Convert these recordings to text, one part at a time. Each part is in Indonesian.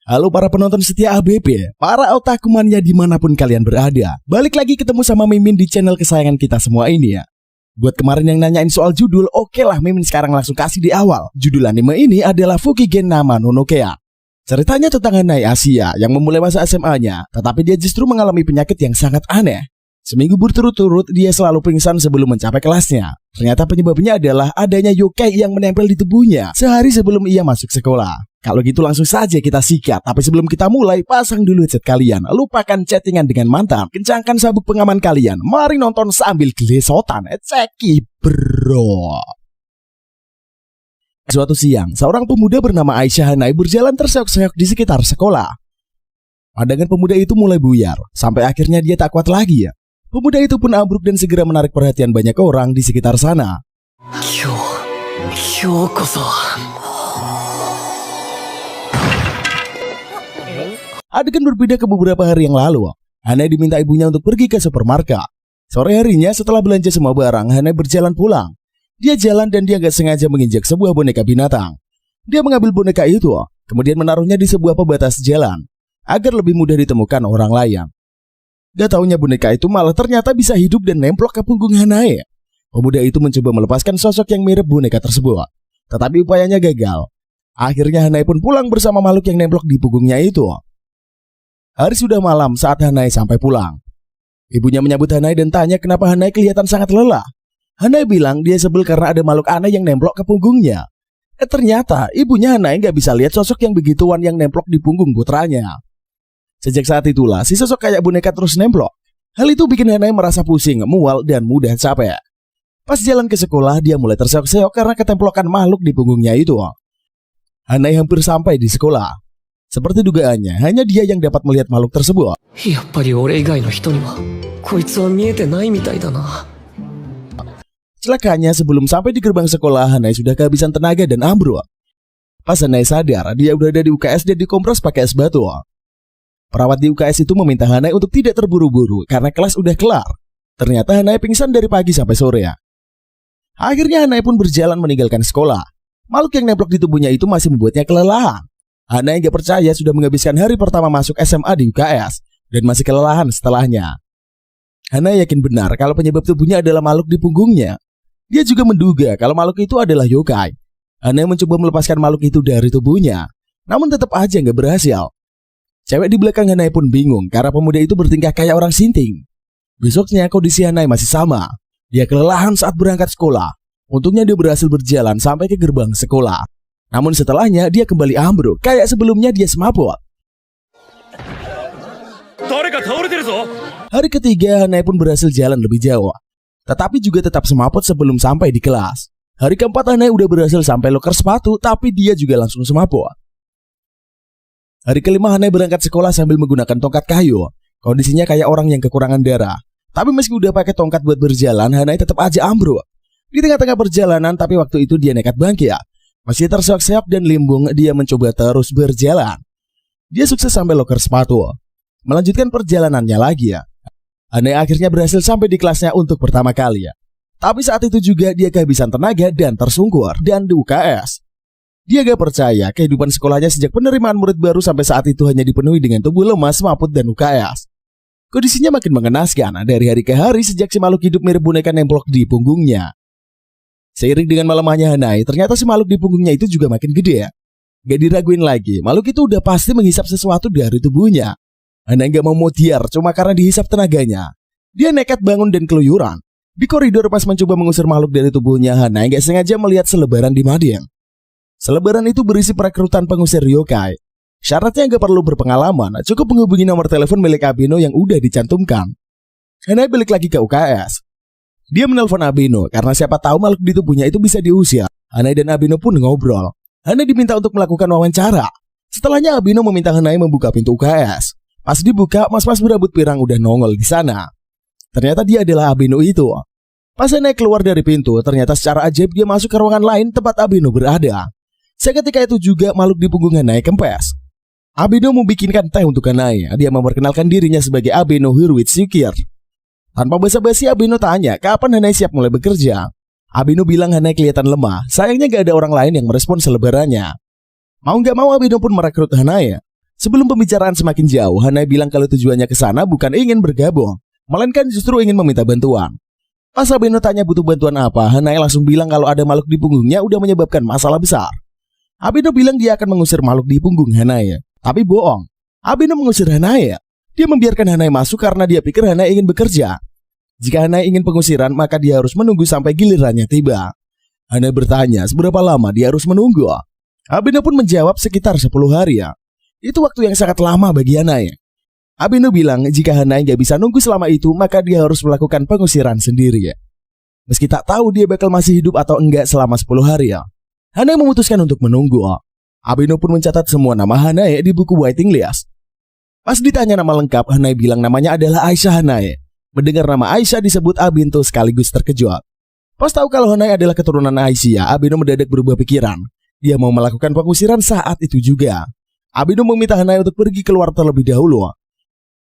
Halo para penonton setia ABB, para otaku mania dimanapun kalian berada. Balik lagi ketemu sama Mimin di channel kesayangan kita semua ini ya. Buat kemarin yang nanyain soal judul, oke lah Mimin sekarang langsung kasih di awal. Judul anime ini adalah Fukigen Nama no Nokeya. Ceritanya tentang Hanae Asia yang memulai masa SMA-nya, tetapi dia justru mengalami penyakit yang sangat aneh. Seminggu berturut-turut dia selalu pingsan sebelum mencapai kelasnya. Ternyata penyebabnya adalah adanya yokai yang menempel di tubuhnya sehari sebelum ia masuk sekolah. Kalau gitu langsung saja kita sikat. Tapi sebelum kita mulai, pasang dulu headset kalian. Lupakan chattingan dengan mantan. Kencangkan sabuk pengaman kalian. Mari nonton sambil gelesotan. Ceki bro. Suatu siang, seorang pemuda bernama Aisyah Hanae berjalan terseok-seok di sekitar sekolah. Pandangan pemuda itu mulai buyar. Sampai akhirnya dia tak kuat lagi ya. Pemuda itu pun ambruk dan segera menarik perhatian banyak orang di sekitar sana. Adegan berbeda ke beberapa hari yang lalu. Hanae diminta ibunya untuk pergi ke supermarket. Sore harinya setelah belanja semua barang, Hanae berjalan pulang. Dia jalan dan dia gak sengaja menginjak sebuah boneka binatang. Dia mengambil boneka itu, kemudian menaruhnya di sebuah pembatas jalan, agar lebih mudah ditemukan orang lain. Gak taunya boneka itu malah ternyata bisa hidup dan nemplok ke punggung Hanae. Pemuda itu mencoba melepaskan sosok yang mirip boneka tersebut, tetapi upayanya gagal. Akhirnya Hanae pun pulang bersama makhluk yang nemplok di punggungnya itu. Hari sudah malam saat Hanae sampai pulang. Ibunya menyambut Hanae dan tanya kenapa Hanae kelihatan sangat lelah. Hanae bilang dia sebel karena ada makhluk aneh yang nemplok ke punggungnya. Ternyata ibunya Hanae gak bisa lihat sosok yang begituan yang nemplok di punggung putranya. Sejak saat itulah si sosok kayak boneka terus nemplok. Hal itu bikin Hanae merasa pusing, mual, dan mudah capek. Pas jalan ke sekolah dia mulai terseok-seok karena ketemplokan makhluk di punggungnya itu. Hanae hampir sampai di sekolah. Seperti dugaannya, hanya dia yang dapat melihat makhluk tersebut. Celakanya sebelum sampai di gerbang sekolah, Hanae sudah kehabisan tenaga dan ambruk. Pas Hanae sadar, dia udah ada di UKS dan dikompres pakai es batu. Perawat di UKS itu meminta Hanae untuk tidak terburu-buru karena kelas udah kelar. Ternyata Hanae pingsan dari pagi sampai sore ya. Akhirnya Hanae pun berjalan meninggalkan sekolah. Makhluk yang nemplok di tubuhnya itu masih membuatnya kelelahan. Hanae gak percaya sudah menghabiskan hari pertama masuk SMA di UKS dan masih kelelahan setelahnya. Hanae yakin benar kalau penyebab tubuhnya adalah makhluk di punggungnya. Dia juga menduga kalau makhluk itu adalah yokai. Hanae mencoba melepaskan makhluk itu dari tubuhnya, namun tetap aja gak berhasil. Cewek di belakang Hanae pun bingung karena pemuda itu bertingkah kayak orang sinting. Besoknya kondisi Hanae masih sama. Dia kelelahan saat berangkat sekolah. Untungnya dia berhasil berjalan sampai ke gerbang sekolah. Namun setelahnya dia kembali ambruk kayak sebelumnya dia semaput. Hari ketiga Hanae pun berhasil jalan lebih jauh, tetapi juga tetap semaput sebelum sampai di kelas. Hari keempat Hanae udah berhasil sampai loker sepatu, tapi dia juga langsung semaput. Hari kelima Hanae berangkat sekolah sambil menggunakan tongkat kayu. Kondisinya kayak orang yang kekurangan darah. Tapi meski udah pakai tongkat buat berjalan, Hanae tetap aja ambruk. Di tengah-tengah perjalanan, tapi waktu itu dia nekat bangkit. Masih terseok-seok dan limbung, dia mencoba terus berjalan. Dia sukses sampai loker sepatu. Melanjutkan perjalanannya lagi ya. Hanae akhirnya berhasil sampai di kelasnya untuk pertama kali ya. Tapi saat itu juga dia kehabisan tenaga dan tersungkur dan di UKS. Dia gak percaya kehidupan sekolahnya sejak penerimaan murid baru sampai saat itu hanya dipenuhi dengan tubuh lemah, semaput, dan UKS. Kondisinya makin mengenaskan dari hari ke hari sejak si makhluk hidup mirip boneka nemplok di punggungnya. Seiring dengan melemahnya Hanae, ternyata si makhluk di punggungnya itu juga makin gede ya. Gak diraguin lagi, makhluk itu udah pasti menghisap sesuatu dari tubuhnya. Hanae gak mau modiar cuma karena dihisap tenaganya. Dia nekat bangun dan keluyuran. Di koridor pas mencoba mengusir makhluk dari tubuhnya, Hanae gak sengaja melihat selebaran di mading. Selebaran itu berisi perekrutan pengusir yokai. Syaratnya gak perlu berpengalaman, cukup menghubungi nomor telepon milik Abeno yang udah dicantumkan. Hanae balik lagi ke UKS. Dia menelpon Abeno karena siapa tahu makhluk di tubuhnya itu bisa diusir. Hanae dan Abeno pun ngobrol. Hanae diminta untuk melakukan wawancara. Setelahnya Abeno meminta Hanae membuka pintu UKS. Pas dibuka, mas-mas berambut pirang udah nongol di sana. Ternyata dia adalah Abeno itu. Pas Hanae keluar dari pintu, ternyata secara ajaib dia masuk ke ruangan lain tempat Abeno berada. Seketika itu juga makhluk di punggung Hanae kempes. Abeno membikinkan teh untuk Hanae. Dia memperkenalkan dirinya sebagai Abeno Hirwitsukir. Tanpa basa-basi Abeno tanya kapan Hanae siap mulai bekerja. Abeno bilang Hanae kelihatan lemah. Sayangnya gak ada orang lain yang merespon selebarannya. Mau gak mau Abeno pun merekrut Hanae. Sebelum pembicaraan semakin jauh, Hanai bilang kalau tujuannya ke sana bukan ingin bergabung, melainkan justru ingin meminta bantuan. Pas Abeno tanya butuh bantuan apa, Hanai langsung bilang kalau ada makhluk di punggungnya udah menyebabkan masalah besar. Abeno bilang dia akan mengusir makhluk di punggung Hanai, tapi bohong. Abeno mengusir Hanai. Dia membiarkan Hanai masuk karena dia pikir Hanai ingin bekerja. Jika Hanai ingin pengusiran, maka dia harus menunggu sampai gilirannya tiba. Hanai bertanya seberapa lama dia harus menunggu. Abeno pun menjawab sekitar 10 hari ya. Itu waktu yang sangat lama bagi Hanai. Abeno bilang jika Hanai gak bisa nunggu selama itu, maka dia harus melakukan pengusiran sendiri ya. Meski tak tahu dia bakal masih hidup atau enggak selama 10 hari ya, Hanai memutuskan untuk menunggu. Abeno pun mencatat semua nama Hanai di buku waiting list. Pas ditanya nama lengkap, Hanai bilang namanya adalah Aisyah Hanai. Mendengar nama Aisyah disebut, Abeno sekaligus terkejut. Pas tahu kalau Hanai adalah keturunan Aisyah, Abeno mendadak berubah pikiran. Dia mau melakukan pengusiran saat itu juga. Abeno meminta Hanai untuk pergi keluar terlebih dahulu.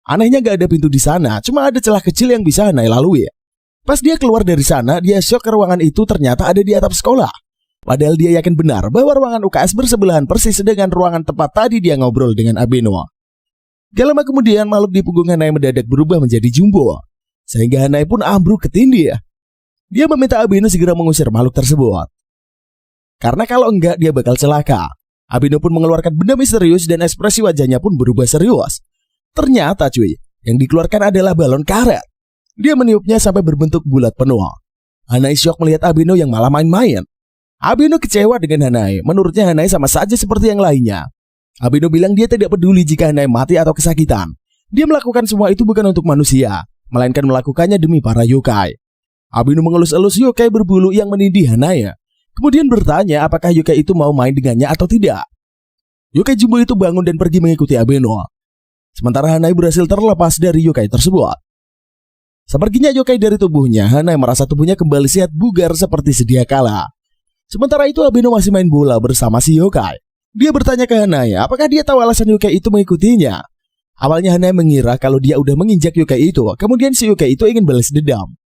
Anehnya gak ada pintu di sana, cuma ada celah kecil yang bisa Hanai lalui. Pas dia keluar dari sana, dia syok ke ruangan itu ternyata ada di atap sekolah. Padahal dia yakin benar bahwa ruangan UKS bersebelahan persis dengan ruangan tempat tadi dia ngobrol dengan Abeno. Gak lama kemudian makhluk di punggung Hanai mendadak berubah menjadi jumbo, sehingga Hanai pun ambruk ke tindih. Dia meminta Abeno segera mengusir makhluk tersebut, karena kalau enggak dia bakal celaka. Abeno pun mengeluarkan benda misterius dan ekspresi wajahnya pun berubah serius. Ternyata cuy, yang dikeluarkan adalah balon karet. Dia meniupnya sampai berbentuk bulat penuh. Hanai syok melihat Abeno yang malah main-main. Abeno kecewa dengan Hanai. Menurutnya Hanai sama saja seperti yang lainnya. Abeno bilang dia tidak peduli jika Hanai mati atau kesakitan. Dia melakukan semua itu bukan untuk manusia, melainkan melakukannya demi para yokai. Abeno mengelus-elus yokai berbulu yang menindih Hanai. Kemudian bertanya apakah yokai itu mau main dengannya atau tidak. Yokai jumbo itu bangun dan pergi mengikuti Abeno. Sementara Hanai berhasil terlepas dari yokai tersebut. Seperginya yokai dari tubuhnya, Hanai merasa tubuhnya kembali sehat bugar seperti sedia kala. Sementara itu Abeno masih main bola bersama si yokai. Dia bertanya ke Hanai apakah dia tahu alasan yokai itu mengikutinya. Awalnya Hanai mengira kalau dia udah menginjak yokai itu, kemudian si yokai itu ingin balas dendam.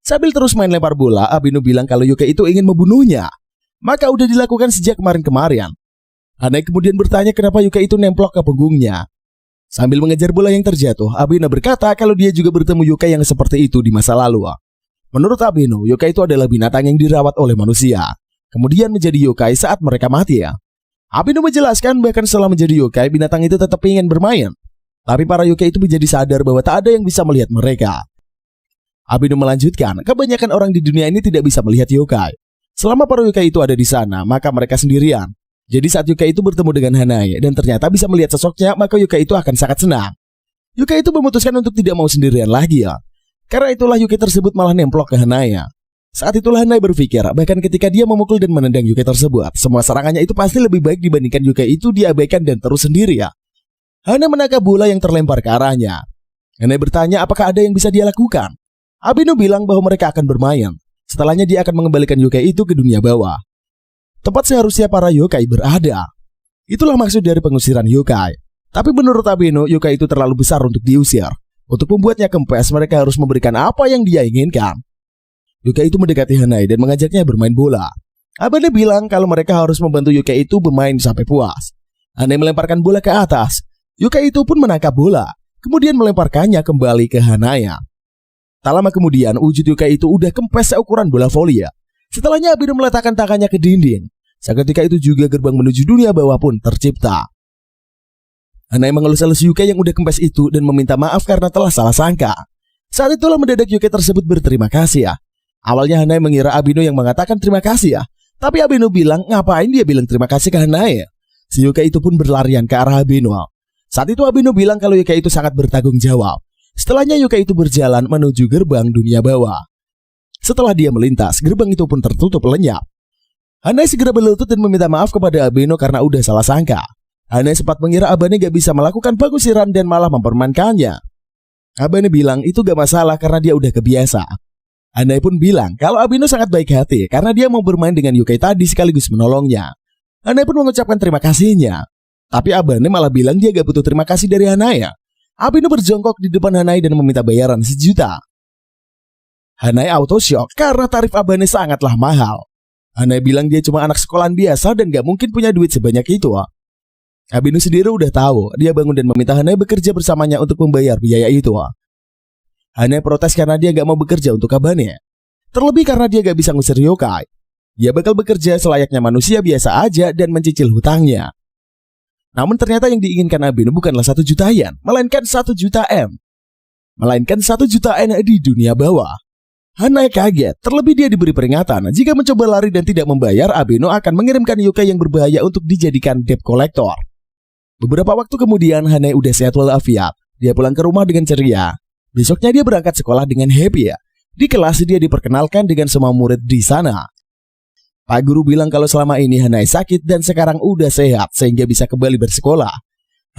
Sambil terus main lempar bola, Abeno bilang kalau yokai itu ingin membunuhnya. Maka udah dilakukan sejak kemarin-kemarin. Hanai kemudian bertanya kenapa yokai itu nemplok ke punggungnya. Sambil mengejar bola yang terjatuh, Abeno berkata kalau dia juga bertemu yokai yang seperti itu di masa lalu. Menurut Abeno, yokai itu adalah binatang yang dirawat oleh manusia, kemudian menjadi yokai saat mereka mati ya. Abeno menjelaskan bahkan setelah menjadi yokai, binatang itu tetap ingin bermain. Tapi para yokai itu menjadi sadar bahwa tak ada yang bisa melihat mereka. Abeno melanjutkan, kebanyakan orang di dunia ini tidak bisa melihat yokai. Selama para yokai itu ada di sana, maka mereka sendirian. Jadi saat yokai itu bertemu dengan Hanai dan ternyata bisa melihat sosoknya, maka yokai itu akan sangat senang. Yokai itu memutuskan untuk tidak mau sendirian lagi ya. Karena itulah yokai tersebut malah nemplok ke Hanai ya. Saat itulah Hanai berpikir, bahkan ketika dia memukul dan menendang yokai tersebut, semua serangannya itu pasti lebih baik dibandingkan yokai itu diabaikan dan terus sendiri ya. Hanai menangkap bola yang terlempar ke arahnya. Hanai bertanya apakah ada yang bisa dia lakukan. Abeno bilang bahwa mereka akan bermain. Setelahnya dia akan mengembalikan yokai itu ke dunia bawah, tempat seharusnya para yokai berada. Itulah maksud dari pengusiran yokai. Tapi menurut Abeno, yokai itu terlalu besar untuk diusir. Untuk membuatnya kempes, mereka harus memberikan apa yang dia inginkan. Yokai itu mendekati Hanai dan mengajaknya bermain bola. Abeno bilang kalau mereka harus membantu yokai itu bermain sampai puas. Hanai melemparkan bola ke atas. Yokai itu pun menangkap bola, kemudian melemparkannya kembali ke Hanai. Tak lama kemudian, wujud yokai itu udah kempes seukuran bola voli ya. Setelahnya Abeno meletakkan tangannya ke dinding. Seketika itu juga gerbang menuju dunia bawah pun tercipta. Hanai mengelus-elus yokai yang udah kempes itu dan meminta maaf karena telah salah sangka. Saat itulah mendadak yokai tersebut berterima kasih ya. Awalnya Hanai mengira Abeno yang mengatakan terima kasih ya. Tapi Abeno bilang ngapain dia bilang terima kasih ke Hanai. Si yokai itu pun berlarian ke arah Abeno. Saat itu Abeno bilang kalau yokai itu sangat bertanggung jawab. Setelahnya yokai itu berjalan menuju gerbang dunia bawah. Setelah dia melintas, gerbang itu pun tertutup lenyap. Hanai segera berlutut dan meminta maaf kepada Abeno karena udah salah sangka. Hanai sempat mengira Abeno gak bisa melakukan pengusiran dan malah mempermainkannya. Abeno bilang itu gak masalah karena dia udah kebiasa. Hanai pun bilang kalau Abeno sangat baik hati karena dia mau bermain dengan yokai tadi sekaligus menolongnya. Hanai pun mengucapkan terima kasihnya. Tapi Abeno malah bilang dia gak butuh terima kasih dari Hanai. Abeno berjongkok di depan Hanai dan meminta bayaran 1 juta. Hanai auto shock karena tarif Abeno sangatlah mahal. Hanai bilang dia cuma anak sekolahan biasa dan gak mungkin punya duit sebanyak itu. Abeno sendiri udah tahu. Dia bangun dan meminta Hanae bekerja bersamanya untuk membayar biaya itu. Hanae protes karena dia gak mau bekerja untuk Abane. Terlebih karena dia gak bisa ngusir yokai. Dia bakal bekerja selayaknya manusia biasa aja dan mencicil hutangnya. Namun ternyata yang diinginkan Abeno bukanlah 1 juta yen, melainkan 1 juta M. Melainkan 1 juta N di dunia bawah. Hanae kaget, terlebih dia diberi peringatan jika mencoba lari dan tidak membayar, Abeno akan mengirimkan yokai yang berbahaya untuk dijadikan debt collector. Beberapa waktu kemudian Hanae udah sehat walafiat. Dia pulang ke rumah dengan ceria. Besoknya dia berangkat sekolah dengan happy ya. Di kelas dia diperkenalkan dengan semua murid di sana. Pak guru bilang kalau selama ini Hanae sakit dan sekarang udah sehat sehingga bisa kembali bersekolah.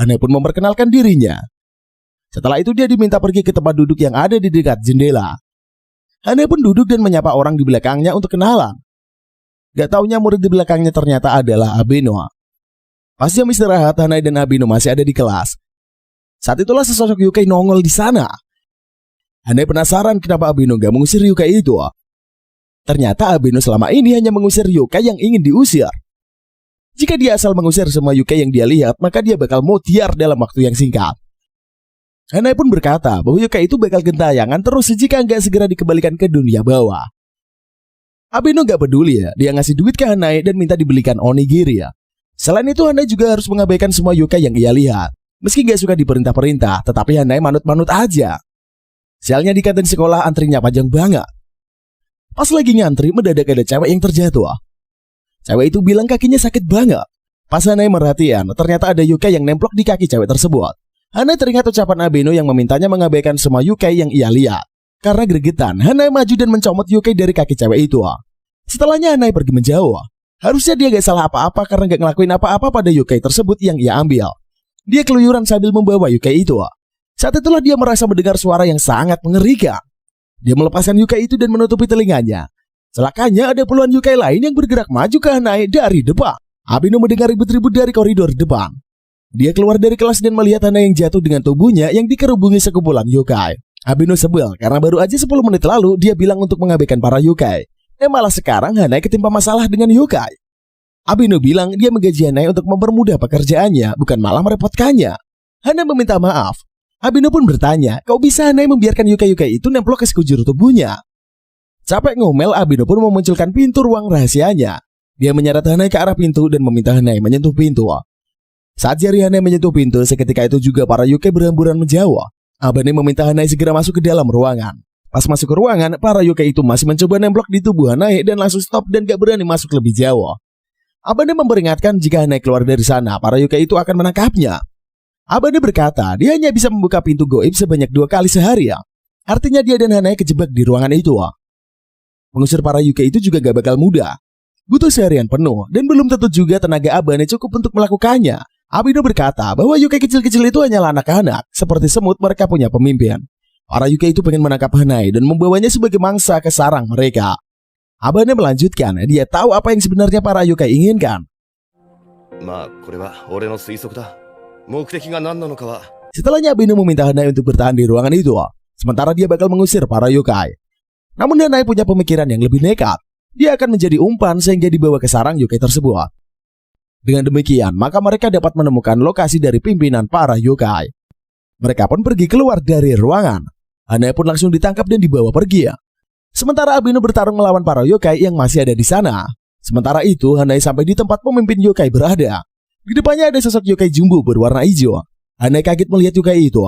Hanae pun memperkenalkan dirinya. Setelah itu dia diminta pergi ke tempat duduk yang ada di dekat jendela. Hanae pun duduk dan menyapa orang di belakangnya untuk kenalan. Gak taunya murid di belakangnya ternyata adalah Abeno. Pas jam istirahat, Hanae dan Abeno masih ada di kelas. Saat itulah sesosok yokai nongol di sana. Hanae penasaran kenapa Abeno gak mengusir yokai itu. Ternyata Abeno selama ini hanya mengusir yokai yang ingin diusir. Jika dia asal mengusir semua yokai yang dia lihat, maka dia bakal mutiar dalam waktu yang singkat. Hanae pun berkata bahwa yokai itu bakal gentayangan terus jika nggak segera dikembalikan ke dunia bawah. Abeno gak peduli ya, dia ngasih duit ke Hanae dan minta dibelikan onigiri ya. Selain itu Hanae juga harus mengabaikan semua yokai yang ia lihat. Meski gak suka diperintah-perintah, tetapi Hanae manut-manut aja. Sialnya di kantin sekolah antrinya panjang banget. Pas lagi ngantri, mendadak ada cewek yang terjatuh. Cewek itu bilang kakinya sakit banget. Pas Hanae merhatian, ternyata ada yokai yang nemplok di kaki cewek tersebut. Hanae teringat ucapan Abeno yang memintanya mengabaikan semua yokai yang ia lihat. Karena gregetan, Hanae maju dan mencomot yokai dari kaki cewek itu. Setelahnya Hanae pergi menjauh. Harusnya dia gak salah apa-apa karena gak ngelakuin apa-apa pada yokai tersebut yang ia ambil. Dia keluyuran sambil membawa yokai itu. Saat itulah dia merasa mendengar suara yang sangat mengerikan. Dia melepaskan yokai itu dan menutupi telinganya. Celakanya ada puluhan yokai lain yang bergerak maju ke Hanae dari depan. Abeno mendengar ribut-ribut dari koridor depan. Dia keluar dari kelas dan melihat Hanae yang jatuh dengan tubuhnya yang dikerubungi sekumpulan yokai. Abeno sebel karena baru aja 10 menit lalu dia bilang untuk mengabaikan para yokai. Malah sekarang Hanae ketimpa masalah dengan yokai. Abeno bilang dia menggaji Hanae untuk mempermudah pekerjaannya, bukan malah merepotkannya. Hanae meminta maaf. Abeno pun bertanya, kok bisa Hanae membiarkan yokai-yokai itu nemplok ke sekujur tubuhnya? Capek ngomel, Abeno pun memunculkan pintu ruang rahasianya. Dia menyeret Hanae ke arah pintu dan meminta Hanae menyentuh pintu. Saat jari Hanae menyentuh pintu, seketika itu juga para yokai berhamburan menjauh. Abeno meminta Hanae segera masuk ke dalam ruangan. Pas masuk ke ruangan, para yokai itu masih mencoba nemplok di tubuh Hanae dan langsung stop dan gak berani masuk lebih jauh. Abeno memperingatkan jika Hanae keluar dari sana, para yokai itu akan menangkapnya. Abeno berkata dia hanya bisa membuka pintu goib sebanyak 2 kali sehari. Artinya dia dan Hanae kejebak di ruangan itu. Mengusir para yokai itu juga gak bakal mudah. Butuh seharian penuh dan belum tentu juga tenaga Abeno cukup untuk melakukannya. Abeno berkata bahwa yokai kecil-kecil itu hanyalah anak-anak. Seperti semut mereka punya pemimpin. Para yokai itu pengen menangkap Hanae dan membawanya sebagai mangsa ke sarang mereka. Abeno melanjutkan, dia tahu apa yang sebenarnya para yokai inginkan. Setelahnya Abeno meminta Hanae untuk bertahan di ruangan itu, sementara dia bakal mengusir para yokai. Namun Hanae punya pemikiran yang lebih nekat. Dia akan menjadi umpan sehingga dibawa ke sarang yokai tersebut. Dengan demikian, maka mereka dapat menemukan lokasi dari pimpinan para yokai. Mereka pun pergi keluar dari ruangan. Hanae pun langsung ditangkap dan dibawa pergi. Sementara Abeno bertarung melawan para yokai yang masih ada di sana. Sementara itu, Hanae sampai di tempat pemimpin yokai berada. Di depannya ada sosok yokai jumbo berwarna hijau. Hanae kaget melihat yokai itu.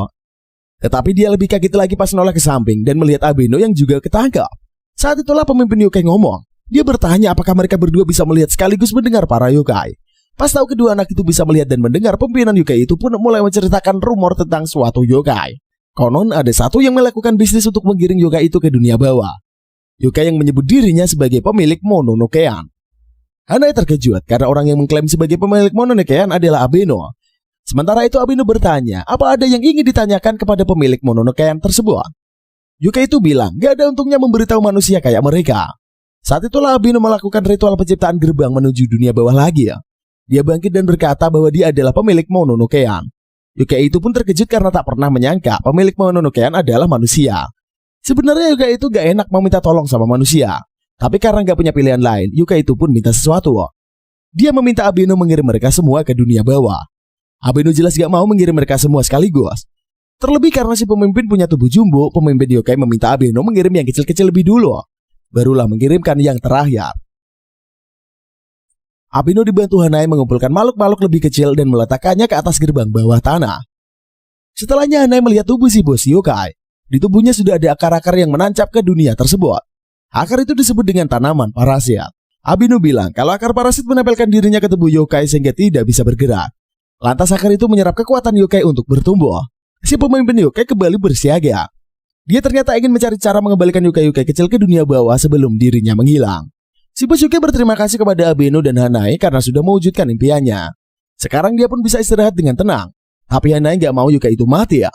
Tetapi dia lebih kaget lagi pas noleh ke samping dan melihat Abeno yang juga ketangkap. Saat itulah pemimpin yokai ngomong. Dia bertanya apakah mereka berdua bisa melihat sekaligus mendengar para yokai. Pas tahu kedua anak itu bisa melihat dan mendengar, pimpinan yokai itu pun mulai menceritakan rumor tentang suatu yokai. Konon ada satu yang melakukan bisnis untuk menggiring yokai itu ke dunia bawah. Yokai yang menyebut dirinya sebagai pemilik Mononokean. Hanae terkejut karena orang yang mengklaim sebagai pemilik Mononokean adalah Abeno. Sementara itu Abeno bertanya, apa ada yang ingin ditanyakan kepada pemilik Mononokean tersebut? Yokai itu bilang, gak ada untungnya memberitahu manusia kayak mereka. Saat itulah Abeno melakukan ritual penciptaan gerbang menuju dunia bawah lagi. Dia bangkit dan berkata bahwa dia adalah pemilik Mononokean. Yokai itu pun terkejut karena tak pernah menyangka pemilik Mononokean adalah manusia. Sebenarnya yokai itu gak enak meminta tolong sama manusia. Tapi karena gak punya pilihan lain, yokai itu pun minta sesuatu. Dia meminta Abeno mengirim mereka semua ke dunia bawah. Abeno jelas gak mau mengirim mereka semua sekaligus. Terlebih karena si pemimpin punya tubuh jumbo, pemimpin yokai meminta Abeno mengirim yang kecil-kecil lebih dulu, barulah mengirimkan yang terakhir. Abeno dibantu Hanae mengumpulkan makhluk-makhluk lebih kecil dan meletakkannya ke atas gerbang bawah tanah. Setelahnya Hanae melihat tubuh si bos yokai. Di tubuhnya sudah ada akar-akar yang menancap ke dunia tersebut. Akar itu disebut dengan tanaman parasit. Abeno bilang kalau akar parasit menempelkan dirinya ke tubuh yokai sehingga tidak bisa bergerak. Lantas akar itu menyerap kekuatan yokai untuk bertumbuh. Si pemimpin yokai kembali bersiaga. Dia ternyata ingin mencari cara mengembalikan yokai-yokai kecil ke dunia bawah sebelum dirinya menghilang. Si bos yokai berterima kasih kepada Abeno dan Hanae karena sudah mewujudkan impiannya. Sekarang dia pun bisa istirahat dengan tenang. Tapi Hanae gak mau yokai itu mati ya.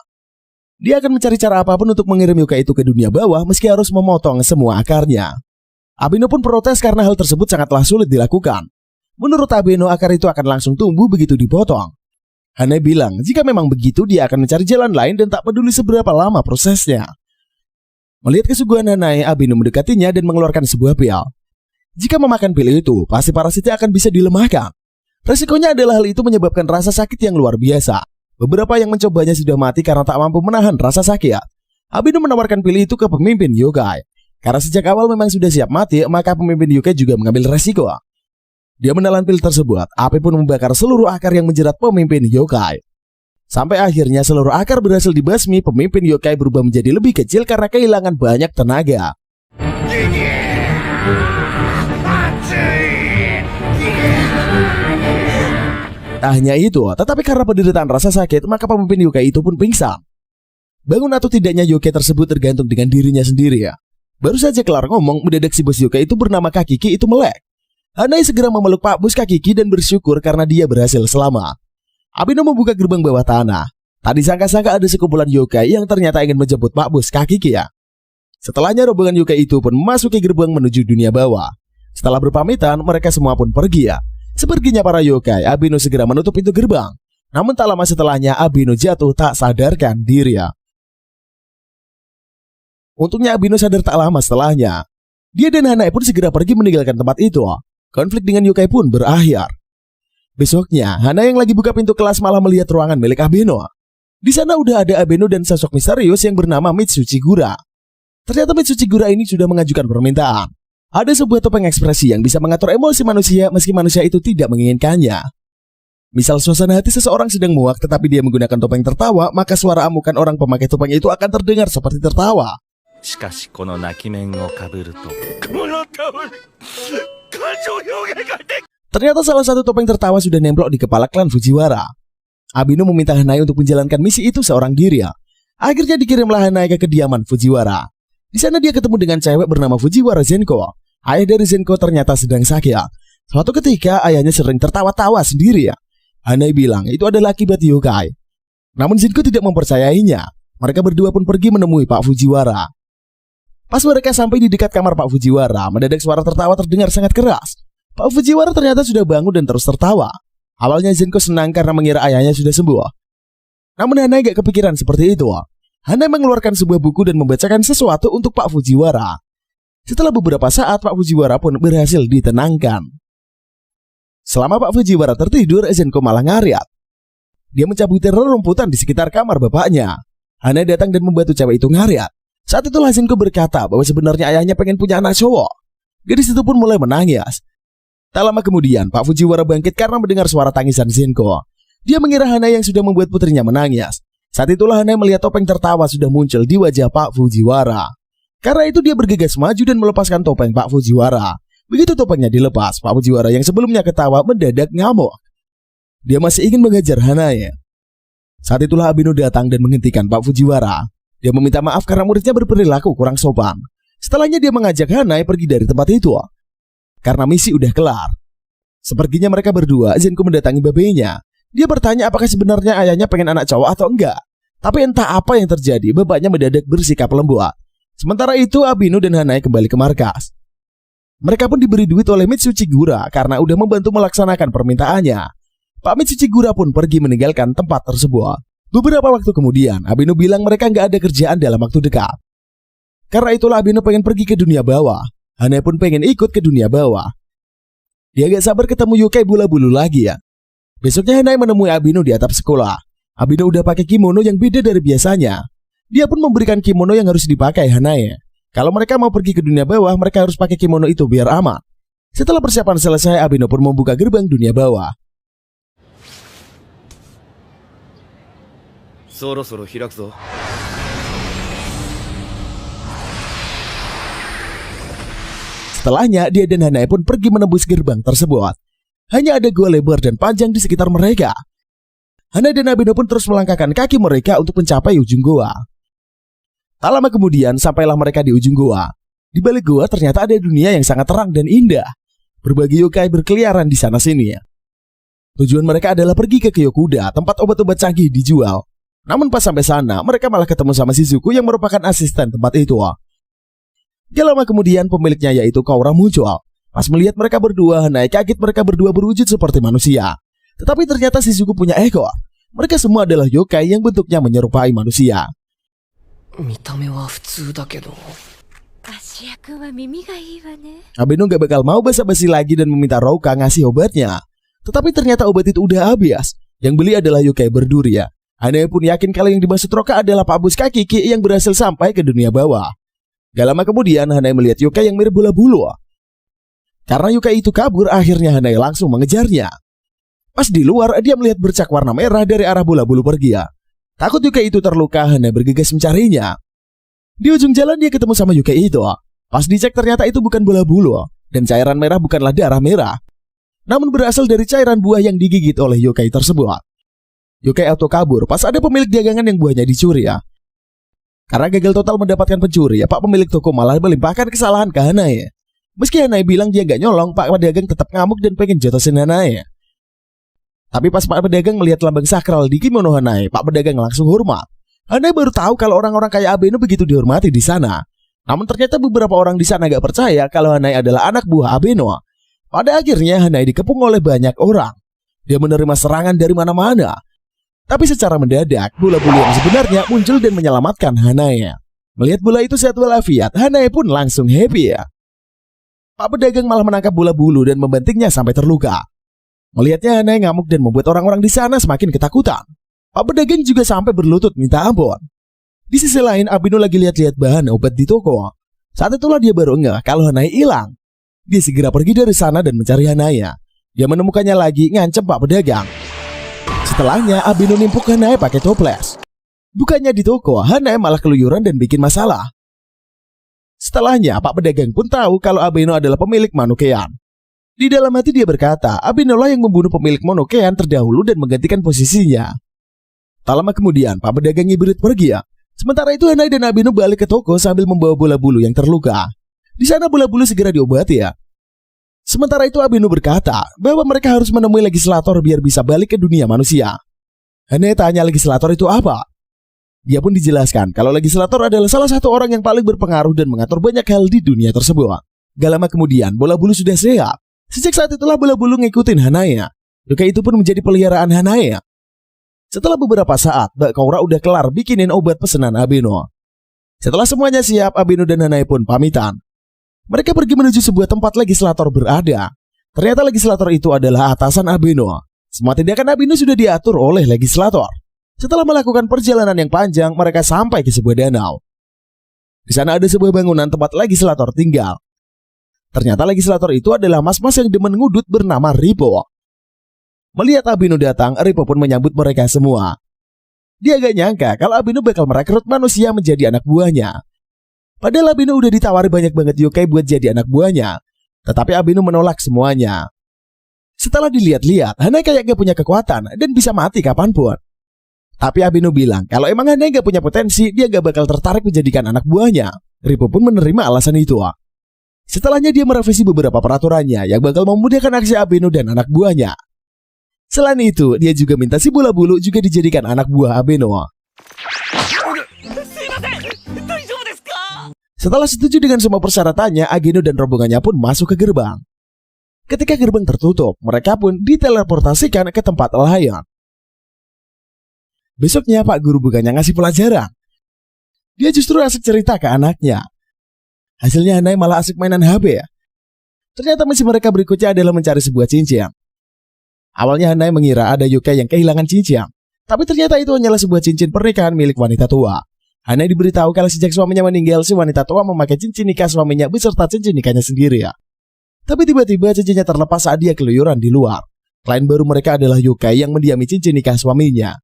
Dia akan mencari cara apapun untuk mengirim yokai itu ke dunia bawah meski harus memotong semua akarnya. Abeno pun protes karena hal tersebut sangatlah sulit dilakukan. Menurut Abeno, akar itu akan langsung tumbuh begitu dipotong. Hanae bilang jika memang begitu dia akan mencari jalan lain dan tak peduli seberapa lama prosesnya. Melihat kesungguhan Hanae, Abeno mendekatinya dan mengeluarkan sebuah pil. Jika memakan pil itu, pasti parasitnya akan bisa dilemahkan. Resikonya adalah hal itu menyebabkan rasa sakit yang luar biasa. Beberapa yang mencobanya sudah mati karena tak mampu menahan rasa sakit. Abeno menawarkan pil itu ke pemimpin yokai. Karena sejak awal memang sudah siap mati, maka pemimpin yokai juga mengambil resiko. Dia menelan pil tersebut, api pun membakar seluruh akar yang menjerat pemimpin yokai. Sampai akhirnya seluruh akar berhasil dibasmi, pemimpin yokai berubah menjadi lebih kecil karena kehilangan banyak tenaga. Tak hanya itu, tetapi karena penderitaan rasa sakit, maka pemimpin yokai itu pun pingsan. Bangun atau tidaknya yokai tersebut tergantung dengan dirinya sendiri ya. Baru saja kelar ngomong, mendadak si bos yokai itu bernama Kakiki itu melek. Hanae segera memeluk Pak Bos Kakiki dan bersyukur karena dia berhasil selamat. Abeno membuka gerbang bawah tanah. Tadi sangka-sangka ada sekumpulan yokai yang ternyata ingin menjemput Pak Bos Kakiki ya. Setelahnya rombongan yokai itu pun memasuki gerbang menuju dunia bawah. Setelah berpamitan, mereka semua pun pergi ya. Seperginya para yokai, Abeno segera menutup pintu gerbang. Namun tak lama setelahnya Abeno jatuh tak sadarkan diri ya. Untungnya Abeno sadar tak lama setelahnya. Dia dan Hanae pun segera pergi meninggalkan tempat itu. Konflik dengan yokai pun berakhir. Besoknya, Hanae yang lagi buka pintu kelas malah melihat ruangan milik Abeno. Di sana udah ada Abeno dan sosok misterius yang bernama Mitsuchigura. Ternyata Mitsuchigura ini sudah mengajukan permintaan. Ada sebuah topeng ekspresi yang bisa mengatur emosi manusia meski manusia itu tidak menginginkannya. Misal suasana hati seseorang sedang muak tetapi dia menggunakan topeng tertawa, maka suara amukan orang pemakai topeng itu akan terdengar seperti tertawa. Ternyata salah satu topeng tertawa sudah nemplok di kepala klan Fujiwara. Abeno meminta Hanae untuk menjalankan misi itu seorang diri ya. Akhirnya dikirimlah Hanae ke kediaman Fujiwara. Di sana dia ketemu dengan cewek bernama Fujiwara Zenko. Ayah dari Zenko ternyata sedang sakit. Suatu ketika ayahnya sering tertawa-tawa sendiri ya. Hanae bilang itu adalah akibat yokai. Namun Zenko tidak mempercayainya. Mereka berdua pun pergi menemui Pak Fujiwara. Pas mereka sampai di dekat kamar Pak Fujiwara, mendadak suara tertawa terdengar sangat keras. Pak Fujiwara ternyata sudah bangun dan terus tertawa. Awalnya Zenko senang karena mengira ayahnya sudah sembuh. Namun Hanae gak kepikiran seperti itu. Hanae mengeluarkan sebuah buku dan membacakan sesuatu untuk Pak Fujiwara. Setelah beberapa saat, Pak Fujiwara pun berhasil ditenangkan. Selama Pak Fujiwara tertidur, Zenko malah ngariat. Dia mencabuti rerumputan di sekitar kamar bapaknya. Hanae datang dan membantu cewek itu ngariat. Saat itulah Zenko berkata bahwa sebenarnya ayahnya pengen punya anak cowok. Gadis itu pun mulai menangis. Tak lama kemudian, Pak Fujiwara bangkit karena mendengar suara tangisan Zenko. Dia mengira Hanae yang sudah membuat putrinya menangis. Saat itulah Hanae melihat topeng tertawa sudah muncul di wajah Pak Fujiwara. Karena itu dia bergegas maju dan melepaskan topeng Pak Fujiwara. Begitu topengnya dilepas, Pak Fujiwara yang sebelumnya ketawa mendadak ngamuk. Dia masih ingin menghajar Hanae. Saat itulah Abeno datang dan menghentikan Pak Fujiwara. Dia meminta maaf karena muridnya berperilaku kurang sopan. Setelahnya dia mengajak Hanae pergi dari tempat itu. Karena misi udah kelar. Sepertinya mereka berdua, Zenko mendatangi babenya. Dia bertanya apakah sebenarnya ayahnya pengen anak cowok atau enggak. Tapi entah apa yang terjadi, bapaknya mendadak bersikap lembut. Sementara itu Abeno dan Hanae kembali ke markas. Mereka pun diberi duit oleh Mitsuchigura karena udah membantu melaksanakan permintaannya. Pak Mitsuchigura pun pergi meninggalkan tempat tersebut. Beberapa waktu kemudian, Abeno bilang mereka nggak ada kerjaan dalam waktu dekat. Karena itulah Abeno pengen pergi ke dunia bawah. Hanae pun pengen ikut ke dunia bawah. Dia gak sabar ketemu yokai bula bulu lagi ya. Besoknya Hanai menemui Abino di atap sekolah. Abino udah pakai kimono yang beda dari biasanya. Dia pun memberikan kimono yang harus dipakai Hanai. Kalau mereka mau pergi ke dunia bawah, mereka harus pakai kimono itu biar aman. Setelah persiapan selesai, Abino pun membuka gerbang dunia bawah. Setelahnya, dia dan Hanai pun pergi menembus gerbang tersebut. Hanya ada gua lebar dan panjang di sekitar mereka. Hanai dan Abino pun terus melangkahkan kaki mereka untuk mencapai ujung gua. Tak lama kemudian, sampailah mereka di ujung gua. Di balik gua ternyata ada dunia yang sangat terang dan indah. Berbagai yokai berkeliaran di sana-sini. Tujuan mereka adalah pergi ke Kyokuda, tempat obat-obat canggih dijual. Namun pas sampai sana, mereka malah ketemu sama Shizuku yang merupakan asisten tempat itu. Gak lama kemudian pemiliknya yaitu Kaura muncul. Pas melihat mereka berdua, Hanai kaget mereka berdua berwujud seperti manusia. Tetapi ternyata Shizuku punya ekor. Mereka semua adalah yokai yang bentuknya menyerupai manusia. Abino gak bakal mau basa-basi lagi dan meminta Rouka ngasih obatnya. Tetapi ternyata obat itu udah habis. Yang beli adalah yokai berduri. Hanai pun yakin kalau yang dimaksud Rouka adalah Pak Bos Kaki yang berhasil sampai ke dunia bawah. Gak lama kemudian Hanai melihat yokai yang mirip bola bulu. Karena yokai itu kabur, akhirnya Hanai langsung mengejarnya. Pas di luar, dia melihat bercak warna merah dari arah bola bulu pergi. Takut yokai itu terluka, Hanai bergegas mencarinya. Di ujung jalan dia ketemu sama yokai itu. Pas dicek ternyata itu bukan bola bulu, dan cairan merah bukanlah darah merah, namun berasal dari cairan buah yang digigit oleh yokai tersebut. Yokai auto kabur pas ada pemilik dagangan yang buahnya dicuri. Karena gagal total mendapatkan pencuri, Pak pemilik toko malah melimpahkan kesalahan ke Hanai. Meski Hanai bilang dia gak nyolong, Pak pedagang tetap ngamuk dan pengen jotosin Hanai. Tapi pas Pak pedagang melihat lambang sakral di kimono Hanai, Pak pedagang langsung hormat. Hanai baru tahu kalau orang-orang kayak Abeno begitu dihormati di sana. Namun ternyata beberapa orang di sana gak percaya kalau Hanai adalah anak buah Abeno. Pada akhirnya Hanai dikepung oleh banyak orang. Dia menerima serangan dari mana-mana. Tapi secara mendadak, bola bulu yang sebenarnya muncul dan menyelamatkan Hanai. Melihat bola itu sehat walafiat, Hanai pun langsung happy. Pak pedagang malah menangkap bola bulu dan membantingnya sampai terluka. Melihatnya, Hanai ngamuk dan membuat orang-orang di sana semakin ketakutan. Pak pedagang juga sampai berlutut minta ampun. Di sisi lain, Abino lagi lihat-lihat bahan obat di toko. Saat itulah dia baru ngeh kalau Hanai hilang. Dia segera pergi dari sana dan mencari Hanai. Dia menemukannya lagi ngancem Pak pedagang. Setelahnya, Abino nimpuk Hanai pakai toples. Bukannya di toko, Hanai malah keluyuran dan bikin masalah. Setelahnya, Pak pedagang pun tahu kalau Abino adalah pemilik Monokean. Di dalam hati dia berkata, Abino lah yang membunuh pemilik Monokean terdahulu dan menggantikan posisinya. Tak lama kemudian, Pak pedagang hibrid pergi. Sementara itu, Hanai dan Abino balik ke toko sambil membawa bola bulu yang terluka. Di sana bola bulu segera diobati. Sementara itu Abino berkata bahwa mereka harus menemui legislator biar bisa balik ke dunia manusia. Hanai tanya legislator itu apa? Dia pun dijelaskan kalau legislator adalah salah satu orang yang paling berpengaruh dan mengatur banyak hal di dunia tersebut. Gak lama kemudian bola bulu sudah sehat. Sejak saat itulah bola bulu ngikutin Hanai. Yokai itu pun menjadi peliharaan Hanai. Setelah beberapa saat, Mbak Kaura udah kelar bikinin obat pesanan Abino. Setelah semuanya siap, Abino dan Hanai pun pamitan. Mereka pergi menuju sebuah tempat legislator berada. Ternyata legislator itu adalah atasan Abino. Semua tindakan Abino sudah diatur oleh legislator. Setelah melakukan perjalanan yang panjang, mereka sampai ke sebuah danau. Di sana ada sebuah bangunan tempat legislator tinggal. Ternyata legislator itu adalah mas-mas yang demen ngudut bernama Rippo. Melihat Abino datang, Rippo pun menyambut mereka semua. Dia gak nyangka kalau Abino bakal merekrut manusia menjadi anak buahnya. Padahal Abino udah ditawari banyak banget yokai buat jadi anak buahnya. Tetapi Abino menolak semuanya. Setelah dilihat-lihat, Hanai kayak gak punya kekuatan dan bisa mati kapanpun. Tapi Abino bilang kalau emang Hanai gak punya potensi, dia gak bakal tertarik menjadikan anak buahnya. Rippo pun menerima alasan itu. Setelahnya dia merevisi beberapa peraturannya yang bakal memudahkan aksi Abino dan anak buahnya. Selain itu, dia juga minta si bola bulu juga dijadikan anak buah Abino. Setelah setuju dengan semua persyaratannya, Ageno dan rombongannya pun masuk ke gerbang. Ketika gerbang tertutup, mereka pun diteleportasikan ke tempat lain. Besoknya Pak Guru bukannya ngasih pelajaran. Dia justru asik cerita ke anaknya. Hasilnya Hanai malah asik mainan HP. Ternyata misi mereka berikutnya adalah mencari sebuah cincin. Awalnya Hanai mengira ada Yuka yang kehilangan cincin, tapi ternyata itu hanyalah sebuah cincin pernikahan milik wanita tua. Hanai diberitahu kalau sejak suaminya meninggal, si wanita tua memakai cincin nikah suaminya beserta cincin nikahnya sendiri ya. Tapi tiba-tiba cincinnya terlepas saat dia keluyuran di luar. Klien baru mereka adalah Yuka yang mendiami cincin nikah suaminya.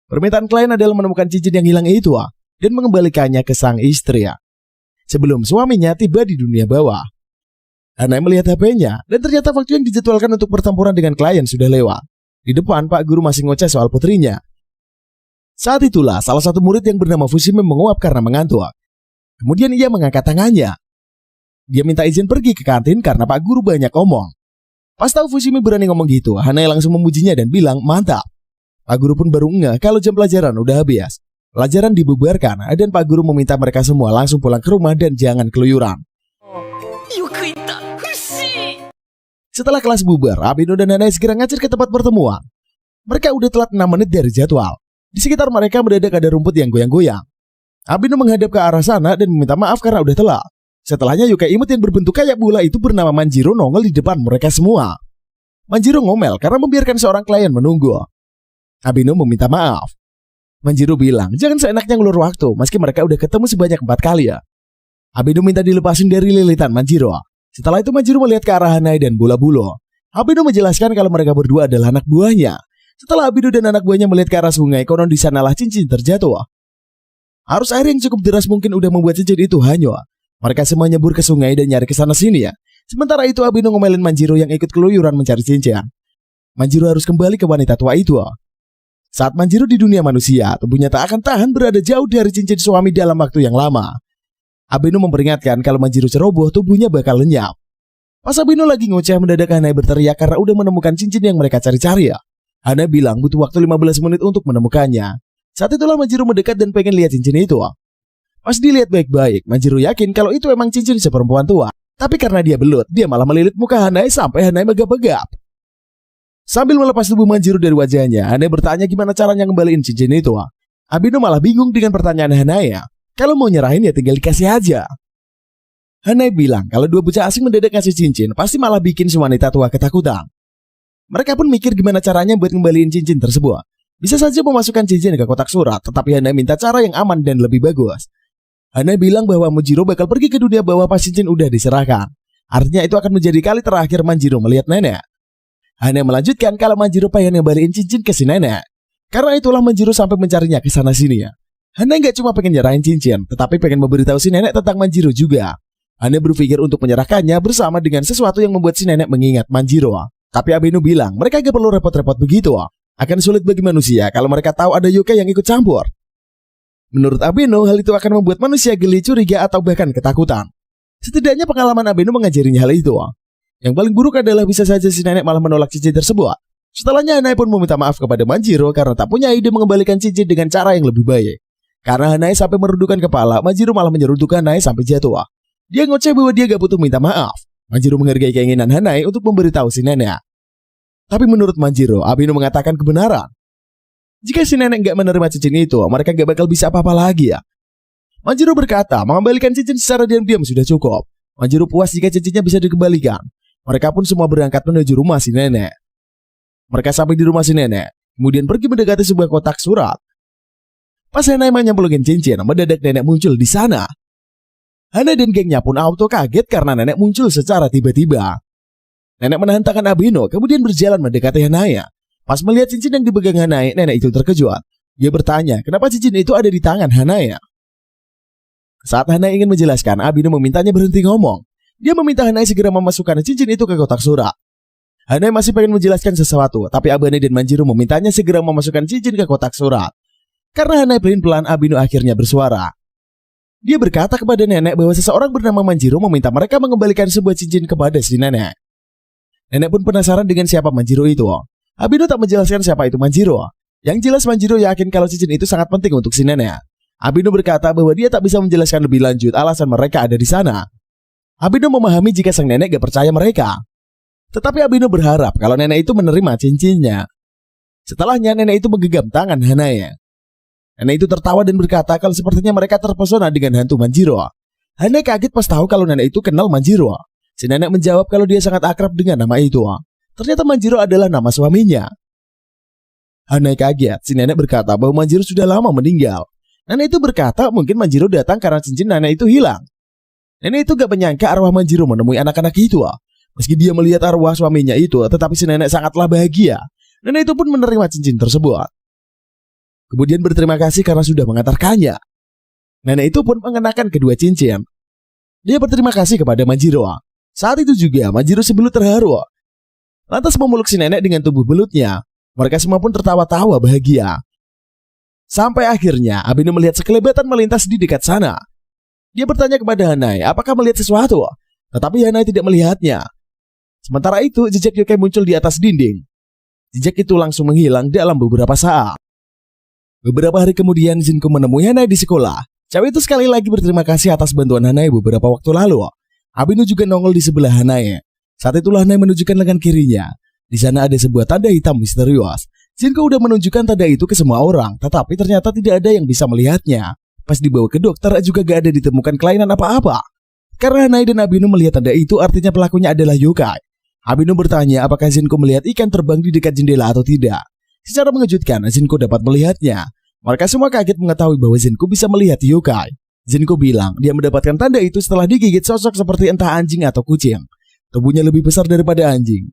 Permintaan klien adalah menemukan cincin yang hilang itu dan mengembalikannya ke sang istri ya. Sebelum suaminya tiba di dunia bawah. Hanai melihat HP-nya dan ternyata waktu yang dijadwalkan untuk pertempuran dengan klien sudah lewat. Di depan Pak Guru masih ngoceh soal putrinya. Saat itulah salah satu murid yang bernama Fushimi menguap karena mengantuk. Kemudian ia mengangkat tangannya. Dia minta izin pergi ke kantin karena Pak Guru banyak omong. Pas tahu Fushimi berani ngomong gitu, Hanai langsung memujinya dan bilang mantap. Pak Guru pun baru ngeh kalau jam pelajaran udah habis. Pelajaran dibubarkan dan Pak Guru meminta mereka semua langsung pulang ke rumah dan jangan keluyuran. Setelah kelas bubar, Abino dan Hanai segera ngacir ke tempat pertemuan. Mereka udah telat 6 menit dari jadwal. Di sekitar mereka mendadak ada rumput yang goyang-goyang. Abino menghadap ke arah sana dan meminta maaf karena udah telat. Setelahnya Yuka imut yang berbentuk kayak bola itu bernama Manjiro nongol di depan mereka semua. Manjiro ngomel karena membiarkan seorang klien menunggu. Abino meminta maaf. Manjiro bilang jangan seenaknya ngulur waktu meski mereka udah ketemu sebanyak 4 kali ya. Abino minta dilepasin dari lilitan Manjiro. Setelah itu Manjiro melihat ke arah Hanai dan Bula-Bula. Abino menjelaskan kalau mereka berdua adalah anak buahnya. Setelah Abino dan anak buahnya melihat ke arah sungai, konon di sanalah cincin terjatuh. Arus air yang cukup deras mungkin udah membuat cincin itu hanyut. Mereka semua nyebur ke sungai dan nyari ke sana sini ya. Sementara itu Abino ngomelin Manjiro yang ikut keluyuran mencari cincin. Manjiro harus kembali ke wanita tua itu. Saat Manjiro di dunia manusia, tubuhnya tak akan tahan berada jauh dari cincin suami dalam waktu yang lama. Abino memperingatkan kalau Manjiro ceroboh, tubuhnya bakal lenyap. Pas Abino lagi ngoceh, mendadak Hanai berteriak karena udah menemukan cincin yang mereka cari-cari ya. Hanai bilang butuh waktu 15 menit untuk menemukannya. Saat itulah Manjiro mendekat dan pengen lihat cincin itu. Pas dilihat baik-baik, Manjiro yakin kalau itu emang cincin seperempuan tua. Tapi karena dia belut, dia malah melilit muka Hanai sampai Hanai megap-megap. Sambil melepas tubuh Manjiro dari wajahnya, Hanai bertanya gimana caranya ngembaliin cincin itu. Abino malah bingung dengan pertanyaan Hanai ya. Kalau mau nyerahin ya tinggal dikasih aja. Hanai bilang kalau dua bocah asing mendadak ngasih cincin pasti malah bikin si wanita tua ketakutan. Mereka pun mikir gimana caranya buat ngembaliin cincin tersebut. Bisa saja memasukkan cincin ke kotak surat, tetapi Hanai minta cara yang aman dan lebih bagus. Hanai bilang bahwa Manjiro bakal pergi ke dunia bawah pas cincin udah diserahkan. Artinya itu akan menjadi kali terakhir Manjiro melihat nenek. Hanai melanjutkan kalau Manjiro pengen ngembaliin cincin ke si nenek. Karena itulah Manjiro sampai mencarinya ke sana sini ya. Hanai gak cuma pengen nyerahin cincin, tetapi pengen memberitahu si nenek tentang Manjiro juga. Hanai berpikir untuk menyerahkannya bersama dengan sesuatu yang membuat si nenek mengingat Manjiro. Tapi Abino bilang mereka gak perlu repot-repot begitu. Akan sulit bagi manusia kalau mereka tahu ada Yuka yang ikut campur. Menurut Abino, hal itu akan membuat manusia geli, curiga, atau bahkan ketakutan. Setidaknya pengalaman Abino mengajarinya hal itu. Yang paling buruk adalah bisa saja si nenek malah menolak cincin tersebut. Setelahnya Hanai pun meminta maaf kepada Manjiro karena tak punya ide mengembalikan cincin dengan cara yang lebih baik. Karena Hanai sampai merundukkan kepala, Manjiro malah menyerudukkan Hanai sampai jatuh. Dia ngoceh bahwa dia gak butuh minta maaf. Manjiro menghargai keinginan Hanai untuk memberitahu si nenek. Tapi menurut Manjiro, Abino mengatakan kebenaran. Jika si nenek gak menerima cincin itu, mereka gak bakal bisa apa-apa lagi ya. Manjiro berkata, mengembalikan cincin secara diam-diam sudah cukup. Manjiro puas jika cincinnya bisa dikembalikan. Mereka pun semua berangkat menuju rumah si nenek. Mereka sampai di rumah si nenek, kemudian pergi mendekati sebuah kotak surat. Pas Hanai menyemplungin cincin, mendadak nenek muncul di sana. Hanai dan gengnya pun auto kaget karena nenek muncul secara tiba-tiba. Nenek menahan tangan Abino, kemudian berjalan mendekati Hanai. Pas melihat cincin yang dipegang Hanai, nenek itu terkejut. Dia bertanya, kenapa cincin itu ada di tangan Hanai? Saat Hanai ingin menjelaskan, Abino memintanya berhenti ngomong. Dia meminta Hanai segera memasukkan cincin itu ke kotak surat. Hanai masih pengen menjelaskan sesuatu, tapi Abane dan Manjiro memintanya segera memasukkan cincin ke kotak surat. Karena Hanai pelin-pelan, Abino akhirnya bersuara. Dia berkata kepada nenek bahwa seseorang bernama Manjiro meminta mereka mengembalikan sebuah cincin kepada si nenek. Nenek pun penasaran dengan siapa Manjiro itu. Abino tak menjelaskan siapa itu Manjiro. Yang jelas Manjiro yakin kalau cincin itu sangat penting untuk si nenek. Abino berkata bahwa dia tak bisa menjelaskan lebih lanjut alasan mereka ada di sana. Abino memahami jika sang nenek gak percaya mereka. Tetapi Abino berharap kalau nenek itu menerima cincinnya. Setelahnya nenek itu menggenggam tangan Hanai. Nenek itu tertawa dan berkata kalau sepertinya mereka terpesona dengan hantu Manjiro. Hanai kaget pas tahu kalau nenek itu kenal Manjiro. Si nenek menjawab kalau dia sangat akrab dengan nama itu. Ternyata Manjiro adalah nama suaminya. Hanai kaget, si nenek berkata bahwa Manjiro sudah lama meninggal. Nenek itu berkata mungkin Manjiro datang karena cincin nenek itu hilang. Nenek itu gak menyangka arwah Manjiro menemui anak-anak itu. Meski dia melihat arwah suaminya itu, tetapi si nenek sangatlah bahagia. Nenek itu pun menerima cincin tersebut. Kemudian berterima kasih karena sudah mengantarkannya. Nenek itu pun mengenakan kedua cincin. Dia berterima kasih kepada Manjiro. Saat itu juga Manjiro si belut terharu. Lantas memeluk si nenek dengan tubuh belutnya. Mereka semua pun tertawa-tawa bahagia. Sampai akhirnya Abeno melihat sekelebatan melintas di dekat sana. Dia bertanya kepada Hanai apakah melihat sesuatu, tetapi Hanai tidak melihatnya. Sementara itu jejak yokai muncul di atas dinding. Jejak itu langsung menghilang dalam beberapa saat. Beberapa hari kemudian Zinko menemui Hanai di sekolah. Cewek itu sekali lagi berterima kasih atas bantuan Hanai beberapa waktu lalu. Abeno juga nongol di sebelah Hanai. Saat itulah Hanai menunjukkan lengan kirinya. Di sana ada sebuah tanda hitam misterius. Zinko udah menunjukkan tanda itu ke semua orang, tetapi ternyata tidak ada yang bisa melihatnya. Pas dibawa ke dokter juga gak ada ditemukan kelainan apa-apa. Karena Hanai dan Abeno melihat tanda itu artinya pelakunya adalah yokai. Abeno bertanya apakah Zinko melihat ikan terbang di dekat jendela atau tidak. Secara mengejutkan, Zinko dapat melihatnya. Mereka semua kaget mengetahui bahwa Zinko bisa melihat yokai. Zinko bilang dia mendapatkan tanda itu setelah digigit sosok seperti entah anjing atau kucing. Tubuhnya lebih besar daripada anjing.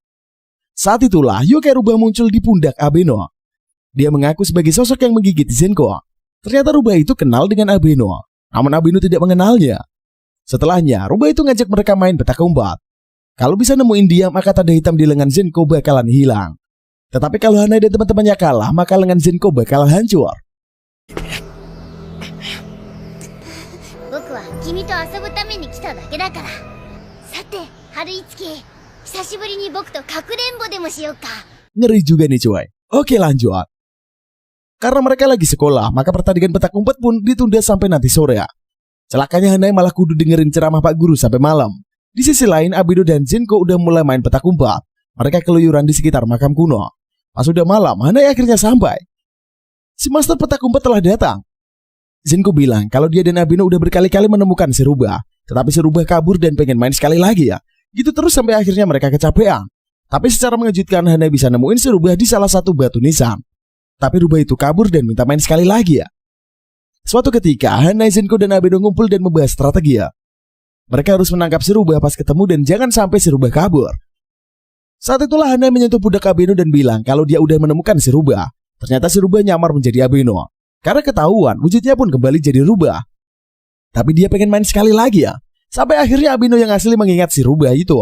Saat itulah yokai rubah muncul di pundak Abeno. Dia mengaku sebagai sosok yang menggigit Zinko. Ternyata rubah itu kenal dengan Abeno. Namun Abeno tidak mengenalnya. Setelahnya, rubah itu ngajak mereka main petak umpet. Kalau bisa nemuin dia, maka tanda hitam di lengan Zinko bakalan hilang. Tetapi kalau Hanai dan teman-temannya kalah, maka lengan Zinko bakal hancur. Ngeri juga nih cuy. Oke lanjut. Karena mereka lagi sekolah, maka pertandingan petak umpet pun ditunda sampai nanti sore. Celakanya Hanai malah kudu dengerin ceramah Pak Guru sampai malam. Di sisi lain, Abeno dan Zinko udah mulai main petak umpet. Mereka keluyuran di sekitar makam kuno. Pas udah malam, Hanai akhirnya sampai. Si master petak umpet telah datang. Zinko bilang kalau dia dan Abeno udah berkali-kali menemukan si rubah. Tetapi si rubah kabur dan pengen main sekali lagi ya. Gitu terus sampai akhirnya mereka kecapean. Tapi secara mengejutkan Hanai bisa nemuin si rubah di salah satu batu nisan. Tapi rubah itu kabur dan minta main sekali lagi ya. Suatu ketika Hanai, Zinko dan Abeno ngumpul dan membahas strategi ya. Mereka harus menangkap si rubah pas ketemu dan jangan sampai si rubah kabur. Saat itulah Hanai menyentuh pundak Abeno dan bilang kalau dia udah menemukan si rubah. Ternyata si rubah nyamar menjadi Abeno. Karena ketahuan wujudnya pun kembali jadi rubah. Tapi dia pengen main sekali lagi ya. Sampai akhirnya Abeno yang asli mengingat si rubah itu.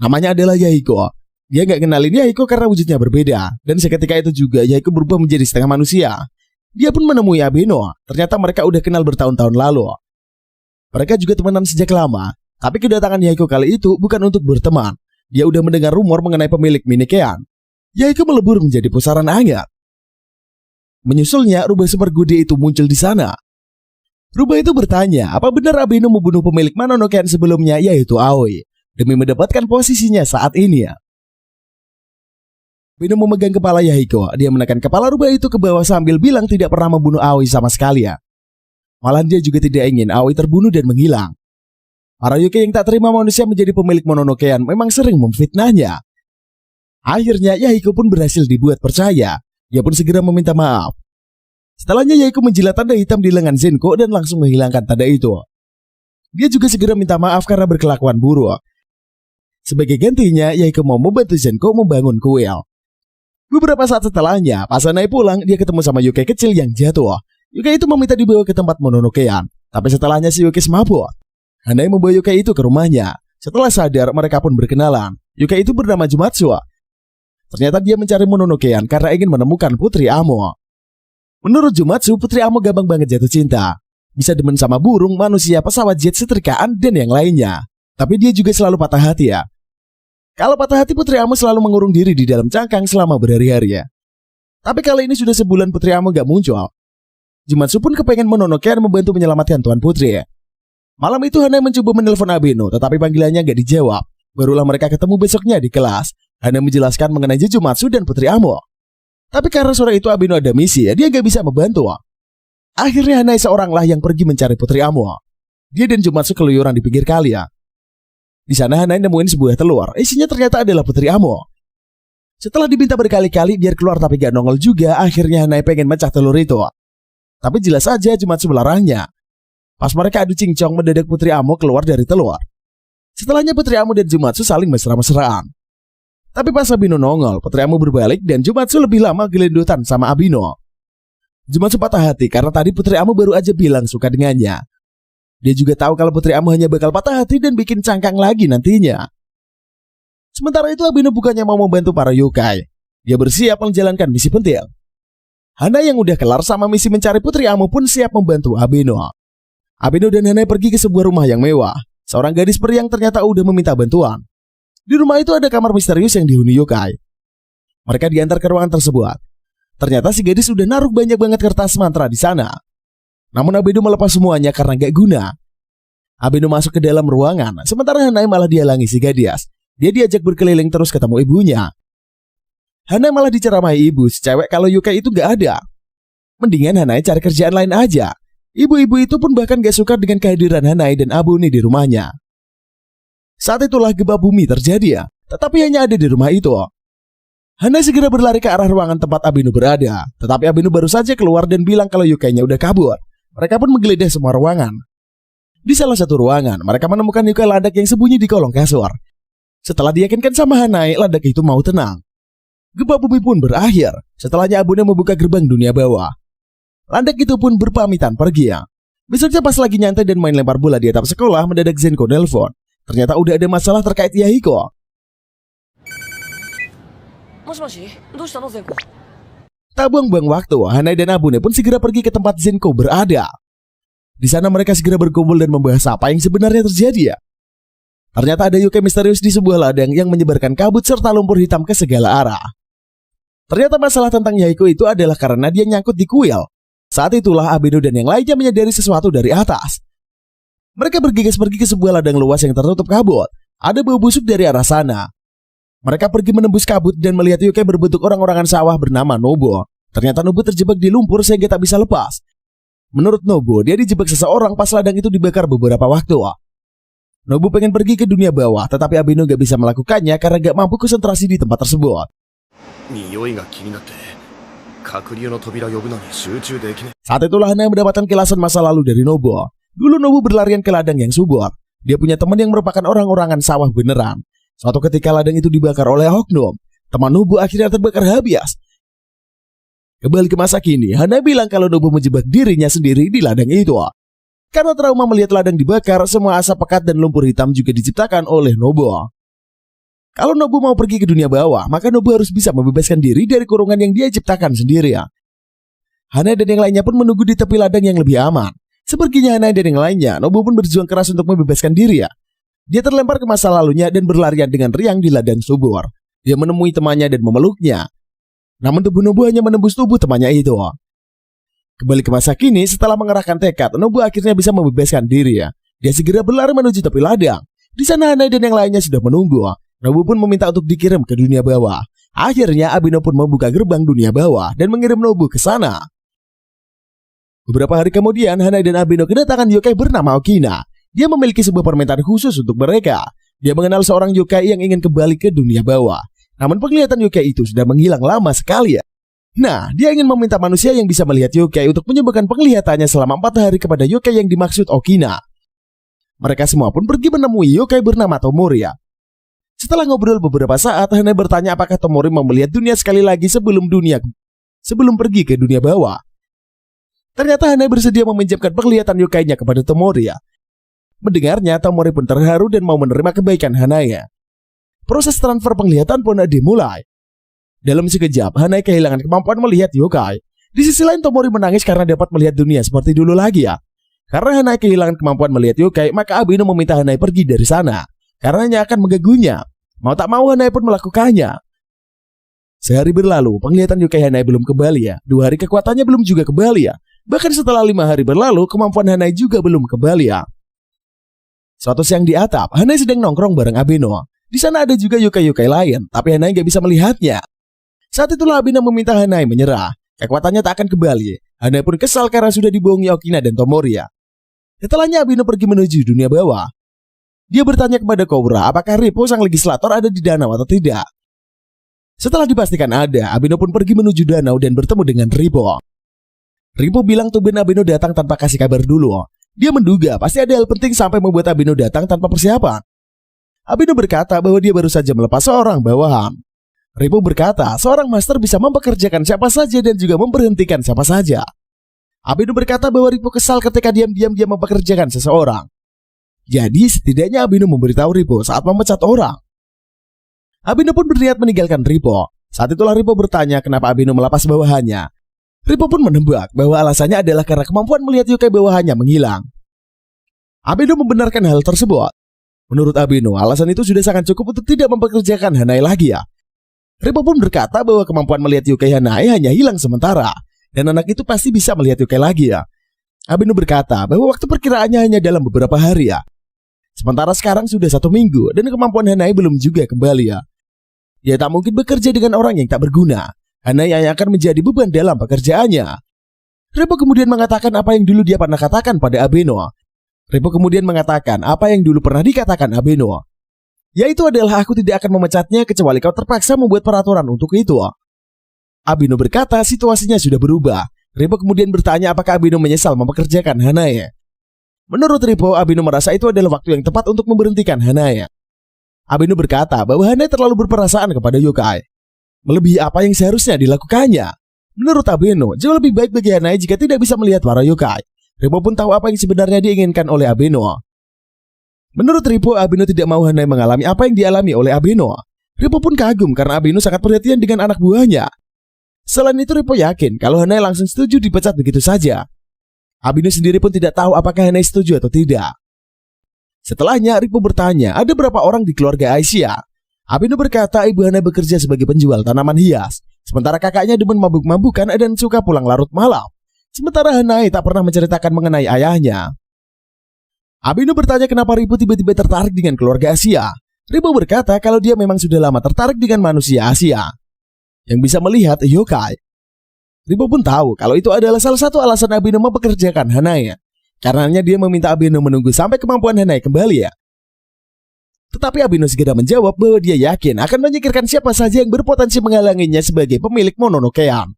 Namanya adalah Yahiko. Dia gak kenalin Yahiko karena wujudnya berbeda. Dan seketika itu juga Yahiko berubah menjadi setengah manusia. Dia pun menemui Abeno. Ternyata mereka udah kenal bertahun-tahun lalu. Mereka juga temenan sejak lama. Tapi kedatangan Yahiko kali itu bukan untuk berteman. Dia udah mendengar rumor mengenai pemilik Minikean. Yahiko melebur menjadi pusaran hangat. Menyusulnya rubah super gede itu muncul di sana. Rubah itu bertanya, apa benar Abeno membunuh pemilik Mononokean sebelumnya, yaitu Aoi, demi mendapatkan posisinya saat ini ya. Abeno memegang kepala Yahiko. Dia menekan kepala rubah itu ke bawah sambil bilang tidak pernah membunuh Aoi sama sekali ya. Malah dia juga tidak ingin Aoi terbunuh dan menghilang. Para yokai yang tak terima manusia menjadi pemilik Mononokean memang sering memfitnahnya. Akhirnya Yahiko pun berhasil dibuat percaya. Dia pun segera meminta maaf. Setelahnya Yahiko menjilat tanda hitam di lengan Zinko dan langsung menghilangkan tanda itu. Dia juga segera minta maaf karena berkelakuan buruk. Sebagai gantinya, Yahiko mau membantu Zinko membangun kuil. Beberapa saat setelahnya, pas Hanai pulang, dia ketemu sama yokai kecil yang jatuh. Yokai itu meminta dibawa ke tempat Mononokean. Tapi setelahnya si yokai mabuk. Hanai membawa yokai itu ke rumahnya. Setelah sadar, mereka pun berkenalan. Yokai itu bernama Jumatsu. Ternyata dia mencari Mononokean karena ingin menemukan Putri Amo. Menurut Jumatsu, Putri Amo gampang banget jatuh cinta. Bisa demen sama burung, manusia, pesawat jet, setrkaan, dan yang lainnya. Tapi dia juga selalu patah hati ya. Kalau patah hati, Putri Amo selalu mengurung diri di dalam cangkang selama berhari-hari ya. Tapi kali ini sudah sebulan Putri Amo gak muncul. Jumatsu pun kepengen Mononokean membantu menyelamatkan Tuan Putri ya. Malam itu Hanai mencoba menelpon Abeno, tetapi panggilannya gak dijawab. Barulah mereka ketemu besoknya di kelas. Hanai menjelaskan mengenai Jumatsu dan Putri Amo. Tapi karena sore itu Abeno ada misi, dia gak bisa membantu. Akhirnya Hanai seoranglah yang pergi mencari Putri Amo. Dia dan Jumatsu keluyuran di pinggir kali ya. Di sana Hanai nemuin sebuah telur, isinya ternyata adalah Putri Amo. Setelah diminta berkali-kali biar keluar tapi gak nongol juga, akhirnya Hanai pengen mecah telur itu. Tapi jelas aja Jumatsu melarangnya. Pas mereka adu cincong, mendadak Putri Amo keluar dari telur. Setelahnya Putri Amo dan Jumatsu saling mesra-mesraan. Tapi pas Abino nongol, Putri Amo berbalik dan Jumatsu lebih lama gelendotan sama Abino. Jumatsu patah hati karena tadi Putri Amo baru aja bilang suka dengannya. Dia juga tahu kalau Putri Amo hanya bakal patah hati dan bikin cangkang lagi nantinya. Sementara itu Abino bukannya mau membantu para yokai. Dia bersiap menjalankan misi penting. Hanai yang udah kelar sama misi mencari Putri Amo pun siap membantu Abino. Abino dan Hanai pergi ke sebuah rumah yang mewah. Seorang gadis periang ternyata udah meminta bantuan. Di rumah itu ada kamar misterius yang dihuni yokai. Mereka diantar ke ruangan tersebut. Ternyata si gadis udah naruh banyak banget kertas mantra di sana. Namun Abino melepas semuanya karena gak guna. Abino masuk ke dalam ruangan, sementara Hanai malah dihalangi si gadis. Dia diajak berkeliling terus ketemu ibunya. Hanai malah diceramahi ibu si cewek kalau yokai itu gak ada. Mendingan Hanai cari kerjaan lain aja. Ibu-ibu itu pun bahkan gak suka dengan kehadiran Hanai dan Abune di rumahnya. Saat itulah gempa bumi terjadi ya, tetapi hanya ada di rumah itu. Hanai segera berlari ke arah ruangan tempat Abino berada, tetapi Abino baru saja keluar dan bilang kalau yukainya udah kabur. Mereka pun menggeledah semua ruangan. Di salah satu ruangan, mereka menemukan yukai landak yang sembunyi di kolong kasur. Setelah diyakinkan sama Hanai, landak itu mau tenang. Gempa bumi pun berakhir. Setelahnya Abune membuka gerbang dunia bawah. Landak itu pun berpamitan pergi ya. Besoknya pas lagi nyantai dan main lempar bola di atap sekolah, mendadak Zenko nelpon. Ternyata udah ada masalah terkait Yahiko. Tak buang-buang waktu, Hanai dan Abune pun segera pergi ke tempat Zenko berada. Di sana mereka segera berkumpul dan membahas apa yang sebenarnya terjadi ya. Ternyata ada yukai misterius di sebuah ladang yang menyebarkan kabut serta lumpur hitam ke segala arah. Ternyata masalah tentang Yahiko itu adalah karena dia nyangkut di kuil. Saat itulah Abino dan yang lainnya menyadari sesuatu dari atas. Mereka bergegas pergi ke sebuah ladang luas yang tertutup kabut. Ada bau busuk dari arah sana. Mereka pergi menembus kabut dan melihat yukai berbentuk orang-orangan sawah bernama Nobo. Ternyata Nobo terjebak di lumpur sehingga tak bisa lepas. Menurut Nobo, dia dijebak seseorang pas ladang itu dibakar beberapa waktu. Nobu pengen pergi ke dunia bawah, tetapi Abino gak bisa melakukannya karena gak mampu konsentrasi di tempat tersebut. Saat itulah Hanai mendapatkan kilasan masa lalu dari Nobu. Dulu Nobu berlarian ke ladang yang subur. Dia punya teman yang merupakan orang-orangan sawah beneran. Suatu ketika ladang itu dibakar oleh oknum. Teman Nobu akhirnya terbakar habis. Kembali ke masa kini, Hanai bilang kalau Nobu menjebak dirinya sendiri di ladang itu. Karena trauma melihat ladang dibakar, semua asap pekat dan lumpur hitam juga diciptakan oleh Nobu. Kalau Nobu mau pergi ke dunia bawah, maka Nobu harus bisa membebaskan diri dari kurungan yang dia ciptakan sendiri ya. Hanai dan yang lainnya pun menunggu di tepi ladang yang lebih aman. Sepertinya Hanai dan yang lainnya, Nobu pun berjuang keras untuk membebaskan diri ya. Dia terlempar ke masa lalunya dan berlarian dengan riang di ladang subur. Dia menemui temannya dan memeluknya. Namun tubuh Nobu hanya menembus tubuh temannya itu. Kembali ke masa kini, setelah mengerahkan tekad, Nobu akhirnya bisa membebaskan diri ya. Dia segera berlari menuju tepi ladang. Di sana Hanai dan yang lainnya sudah menunggu. Nobu pun meminta untuk dikirim ke dunia bawah. Akhirnya Abino pun membuka gerbang dunia bawah dan mengirim Nobu ke sana. Beberapa hari kemudian, Hanai dan Abino kedatangan yokai bernama Okina. Dia memiliki sebuah permintaan khusus untuk mereka. Dia mengenal seorang yokai yang ingin kembali ke dunia bawah. Namun penglihatan yokai itu sudah menghilang lama sekali ya. Nah, dia ingin meminta manusia yang bisa melihat yokai untuk menyembuhkan penglihatannya selama 4 hari kepada yokai yang dimaksud Okina. Mereka semua pun pergi menemui yokai bernama Tomori ya. Setelah ngobrol beberapa saat, Hanai bertanya apakah Tomori mau melihat dunia sekali lagi sebelum pergi ke dunia bawah. Ternyata Hanai bersedia meminjamkan penglihatan yokainya kepada Tomori ya. Mendengarnya, Tomori pun terharu dan mau menerima kebaikan Hanai ya. Proses transfer penglihatan pun dimulai. Dalam sekejap, Hanai kehilangan kemampuan melihat yokai. Di sisi lain, Tomori menangis karena dapat melihat dunia seperti dulu lagi ya. Karena Hanai kehilangan kemampuan melihat yokai, maka Abino meminta Hanai pergi dari sana. Karenanya akan mengganggunya. Mau tak mau Hanai pun melakukannya. Sehari berlalu, penglihatan yokai Hanai belum kembali ya. 2 hari kekuatannya belum juga kembali ya. Bahkan setelah 5 hari berlalu, kemampuan Hanai juga belum kembali ya. Suatu siang di atap, Hanai sedang nongkrong bareng Abino. Di sana ada juga yokai-yokai lain, tapi Hanai gak bisa melihatnya. Saat itulah Abino meminta Hanai menyerah. Kekuatannya tak akan kembali. Hanai pun kesal karena sudah dibohongi Okina dan Tomori ya. Setelahnya Abino pergi menuju dunia bawah. Dia bertanya kepada Koura apakah Rippo sang legislator ada di danau atau tidak. Setelah dipastikan ada, Abeno pun pergi menuju danau dan bertemu dengan Rippo. Rippo bilang tumben Abeno datang tanpa kasih kabar dulu. Dia menduga pasti ada hal penting sampai membuat Abeno datang tanpa persiapan. Abeno berkata bahwa dia baru saja melepas seorang bawahan. Rippo berkata seorang master bisa mempekerjakan siapa saja dan juga memberhentikan siapa saja. Abeno berkata bahwa Rippo kesal ketika diam-diam dia mempekerjakan seseorang. Jadi setidaknya Abeno memberitahu Rippo saat memecat orang. Abeno pun berniat meninggalkan Rippo. Saat itulah Rippo bertanya kenapa Abeno melepas bawahannya. Rippo pun menebak bahwa alasannya adalah karena kemampuan melihat yokai bawahannya menghilang. Abeno membenarkan hal tersebut. Menurut Abeno, alasan itu sudah sangat cukup untuk tidak mempekerjakan Hanae lagi ya. Rippo pun berkata bahwa kemampuan melihat yokai Hanae hanya hilang sementara, dan anak itu pasti bisa melihat yokai lagi ya. Abeno berkata bahwa waktu perkiraannya hanya dalam beberapa hari ya. Sementara sekarang sudah 1 minggu dan kemampuan Hanae belum juga kembali ya. Dia tak mungkin bekerja dengan orang yang tak berguna. Hanae yang akan menjadi beban dalam pekerjaannya. Rippo kemudian mengatakan apa yang dulu dia pernah katakan pada Abeno. Rippo kemudian mengatakan apa yang dulu pernah dikatakan Abeno. Yaitu adalah aku tidak akan memecatnya kecuali kau terpaksa membuat peraturan untuk itu. Abeno berkata situasinya sudah berubah. Rippo kemudian bertanya apakah Abeno menyesal mempekerjakan Hanae. Menurut Rippo, Abeno merasa itu adalah waktu yang tepat untuk memberhentikan Hanae. Abeno berkata bahwa Hanae terlalu berperasaan kepada yokai, melebihi apa yang seharusnya dilakukannya. Menurut Abeno, jauh lebih baik bagi Hanae jika tidak bisa melihat para yokai. Rippo pun tahu apa yang sebenarnya diinginkan oleh Abeno. Menurut Rippo, Abeno tidak mau Hanae mengalami apa yang dialami oleh Abeno. Rippo pun kagum karena Abeno sangat perhatian dengan anak buahnya. Selain itu, Rippo yakin kalau Hanae langsung setuju dipecat begitu saja. Abeno sendiri pun tidak tahu apakah Hanae setuju atau tidak. Setelahnya, Rippo bertanya, ada berapa orang di keluarga Aisyah? Abeno berkata ibu Hanae bekerja sebagai penjual tanaman hias, sementara kakaknya demen mabuk-mabukan dan suka pulang larut malam. Sementara Hanae tak pernah menceritakan mengenai ayahnya. Abeno bertanya kenapa Rippo tiba-tiba tertarik dengan keluarga Asia. Rippo berkata kalau dia memang sudah lama tertarik dengan manusia Asia yang bisa melihat yokai. Rippo pun tahu kalau itu adalah salah satu alasan Abeno mempekerjakan Hanae. Karenanya dia meminta Abeno menunggu sampai kemampuan Hanae kembali ya. Tetapi Abeno segera menjawab bahwa dia yakin akan menyingkirkan siapa saja yang berpotensi menghalanginya sebagai pemilik Mononokean.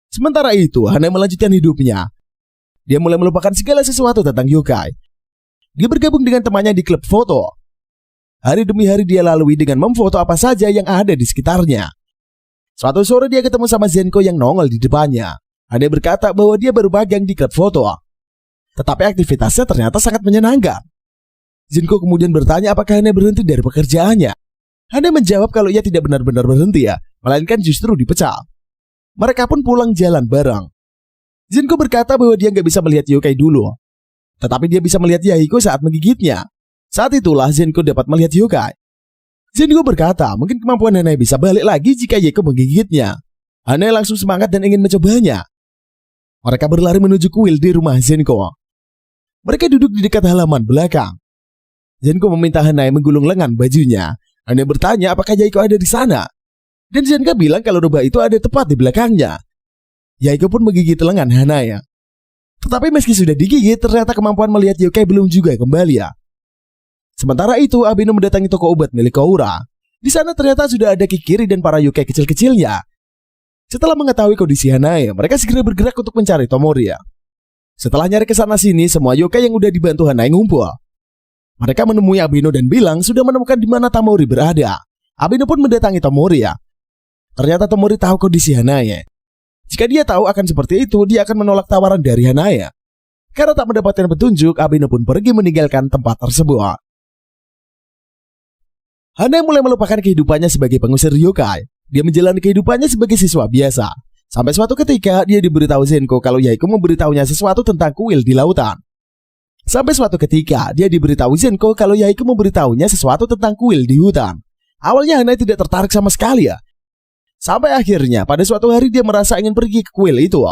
Sementara itu, Hanae melanjutkan hidupnya. Dia mulai melupakan segala sesuatu tentang yokai. Dia bergabung dengan temannya di klub foto. Hari demi hari dia lalui dengan memfoto apa saja yang ada di sekitarnya. Suatu sore dia ketemu sama Zenko yang nongol di depannya. Hanae berkata bahwa dia baru magang di klub foto. Tetapi aktivitasnya ternyata sangat menyenangkan. Zenko kemudian bertanya apakah Hanae berhenti dari pekerjaannya. Hanae menjawab kalau ia tidak benar-benar berhenti ya, melainkan justru dipecat. Mereka pun pulang jalan bareng. Zenko berkata bahwa dia nggak bisa melihat yokai dulu, tetapi dia bisa melihat Yahiko saat menggigitnya. Saat itulah Zenko dapat melihat yokai. Zenko berkata mungkin kemampuan Hanae bisa balik lagi jika Yahiko menggigitnya. Hanae langsung semangat dan ingin mencobanya. Mereka berlari menuju kuil di rumah Zenko. Mereka duduk di dekat halaman belakang. Zenko meminta Hanae menggulung lengan bajunya. Hanae bertanya apakah Yahiko ada di sana. Dan Zenko bilang kalau rubah itu ada tepat di belakangnya. Yahiko pun menggigit lengan Hanae. Tetapi meski sudah digigit, ternyata kemampuan melihat yokai belum juga kembali ya. Sementara itu, Abeno mendatangi toko obat milik Koura. Di sana ternyata sudah ada Kikiri dan para yokai kecil-kecilnya. Setelah mengetahui kondisi Hanae, mereka segera bergerak untuk mencari Tomori ya. Setelah nyari ke sana sini, semua yokai yang udah dibantu Hanae ngumpul. Mereka menemui Abeno dan bilang sudah menemukan di mana Tomori berada. Abeno pun mendatangi Tomori ya. Ternyata Tomori tahu kondisi Hanae. Jika dia tahu akan seperti itu, dia akan menolak tawaran dari Hanae. Karena tak mendapatkan petunjuk, Abeno pun pergi meninggalkan tempat tersebut. Hanae mulai melupakan kehidupannya sebagai pengusir yokai. Dia menjalani kehidupannya sebagai siswa biasa. Sampai suatu ketika, dia diberitahu Zenko kalau Yahiko memberitahunya sesuatu tentang kuil di lautan. Sampai suatu ketika, dia diberitahu Zenko kalau Yahiko memberitahunya sesuatu tentang kuil di hutan. Awalnya Hanae tidak tertarik sama sekali ya. Sampai akhirnya, pada suatu hari dia merasa ingin pergi ke kuil itu.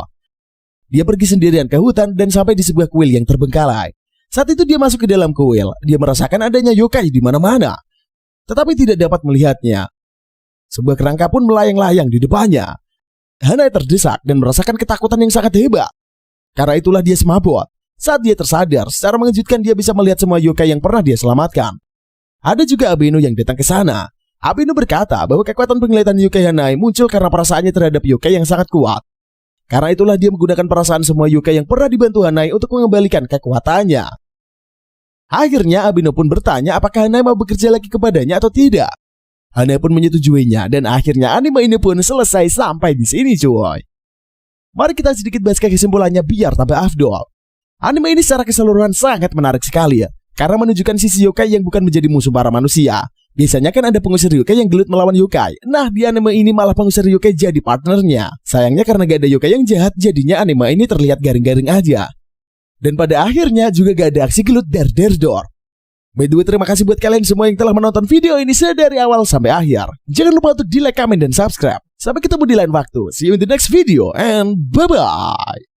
Dia pergi sendirian ke hutan dan sampai di sebuah kuil yang terbengkalai. Saat itu dia masuk ke dalam kuil. Dia merasakan adanya yokai di mana-mana, tetapi tidak dapat melihatnya. Sebuah kerangka pun melayang-layang di depannya. Hanae terdesak dan merasakan ketakutan yang sangat hebat. Karena itulah dia semaput. Saat dia tersadar, secara mengejutkan dia bisa melihat semua yokai yang pernah dia selamatkan. Ada juga Abeno yang datang ke sana. Abino berkata bahwa kekuatan penglihatan Yukai Hanai muncul karena perasaannya terhadap Yukai yang sangat kuat. Karena itulah dia menggunakan perasaan semua Yukai yang pernah dibantu Hanai untuk mengembalikan kekuatannya. Akhirnya Abino pun bertanya apakah Hanai mau bekerja lagi kepadanya atau tidak. Hanai pun menyetujuinya dan akhirnya anime ini pun selesai sampai di sini cuy. Mari kita sedikit bahas kesimpulannya biar tambah afdol. Anime ini secara keseluruhan sangat menarik sekali ya, karena menunjukkan sisi yokai yang bukan menjadi musuh para manusia. Biasanya kan ada pengusir yokai yang gelut melawan yokai. Nah di anime ini malah pengusir yokai jadi partnernya. Sayangnya karena gak ada yokai yang jahat, jadinya anime ini terlihat garing-garing aja. Dan pada akhirnya juga gak ada aksi gelut der-der-dor. By the way, terima kasih buat kalian semua yang telah menonton video ini dari awal sampai akhir. Jangan lupa untuk di like, comment, dan subscribe. Sampai ketemu di lain waktu. See you in the next video and bye-bye.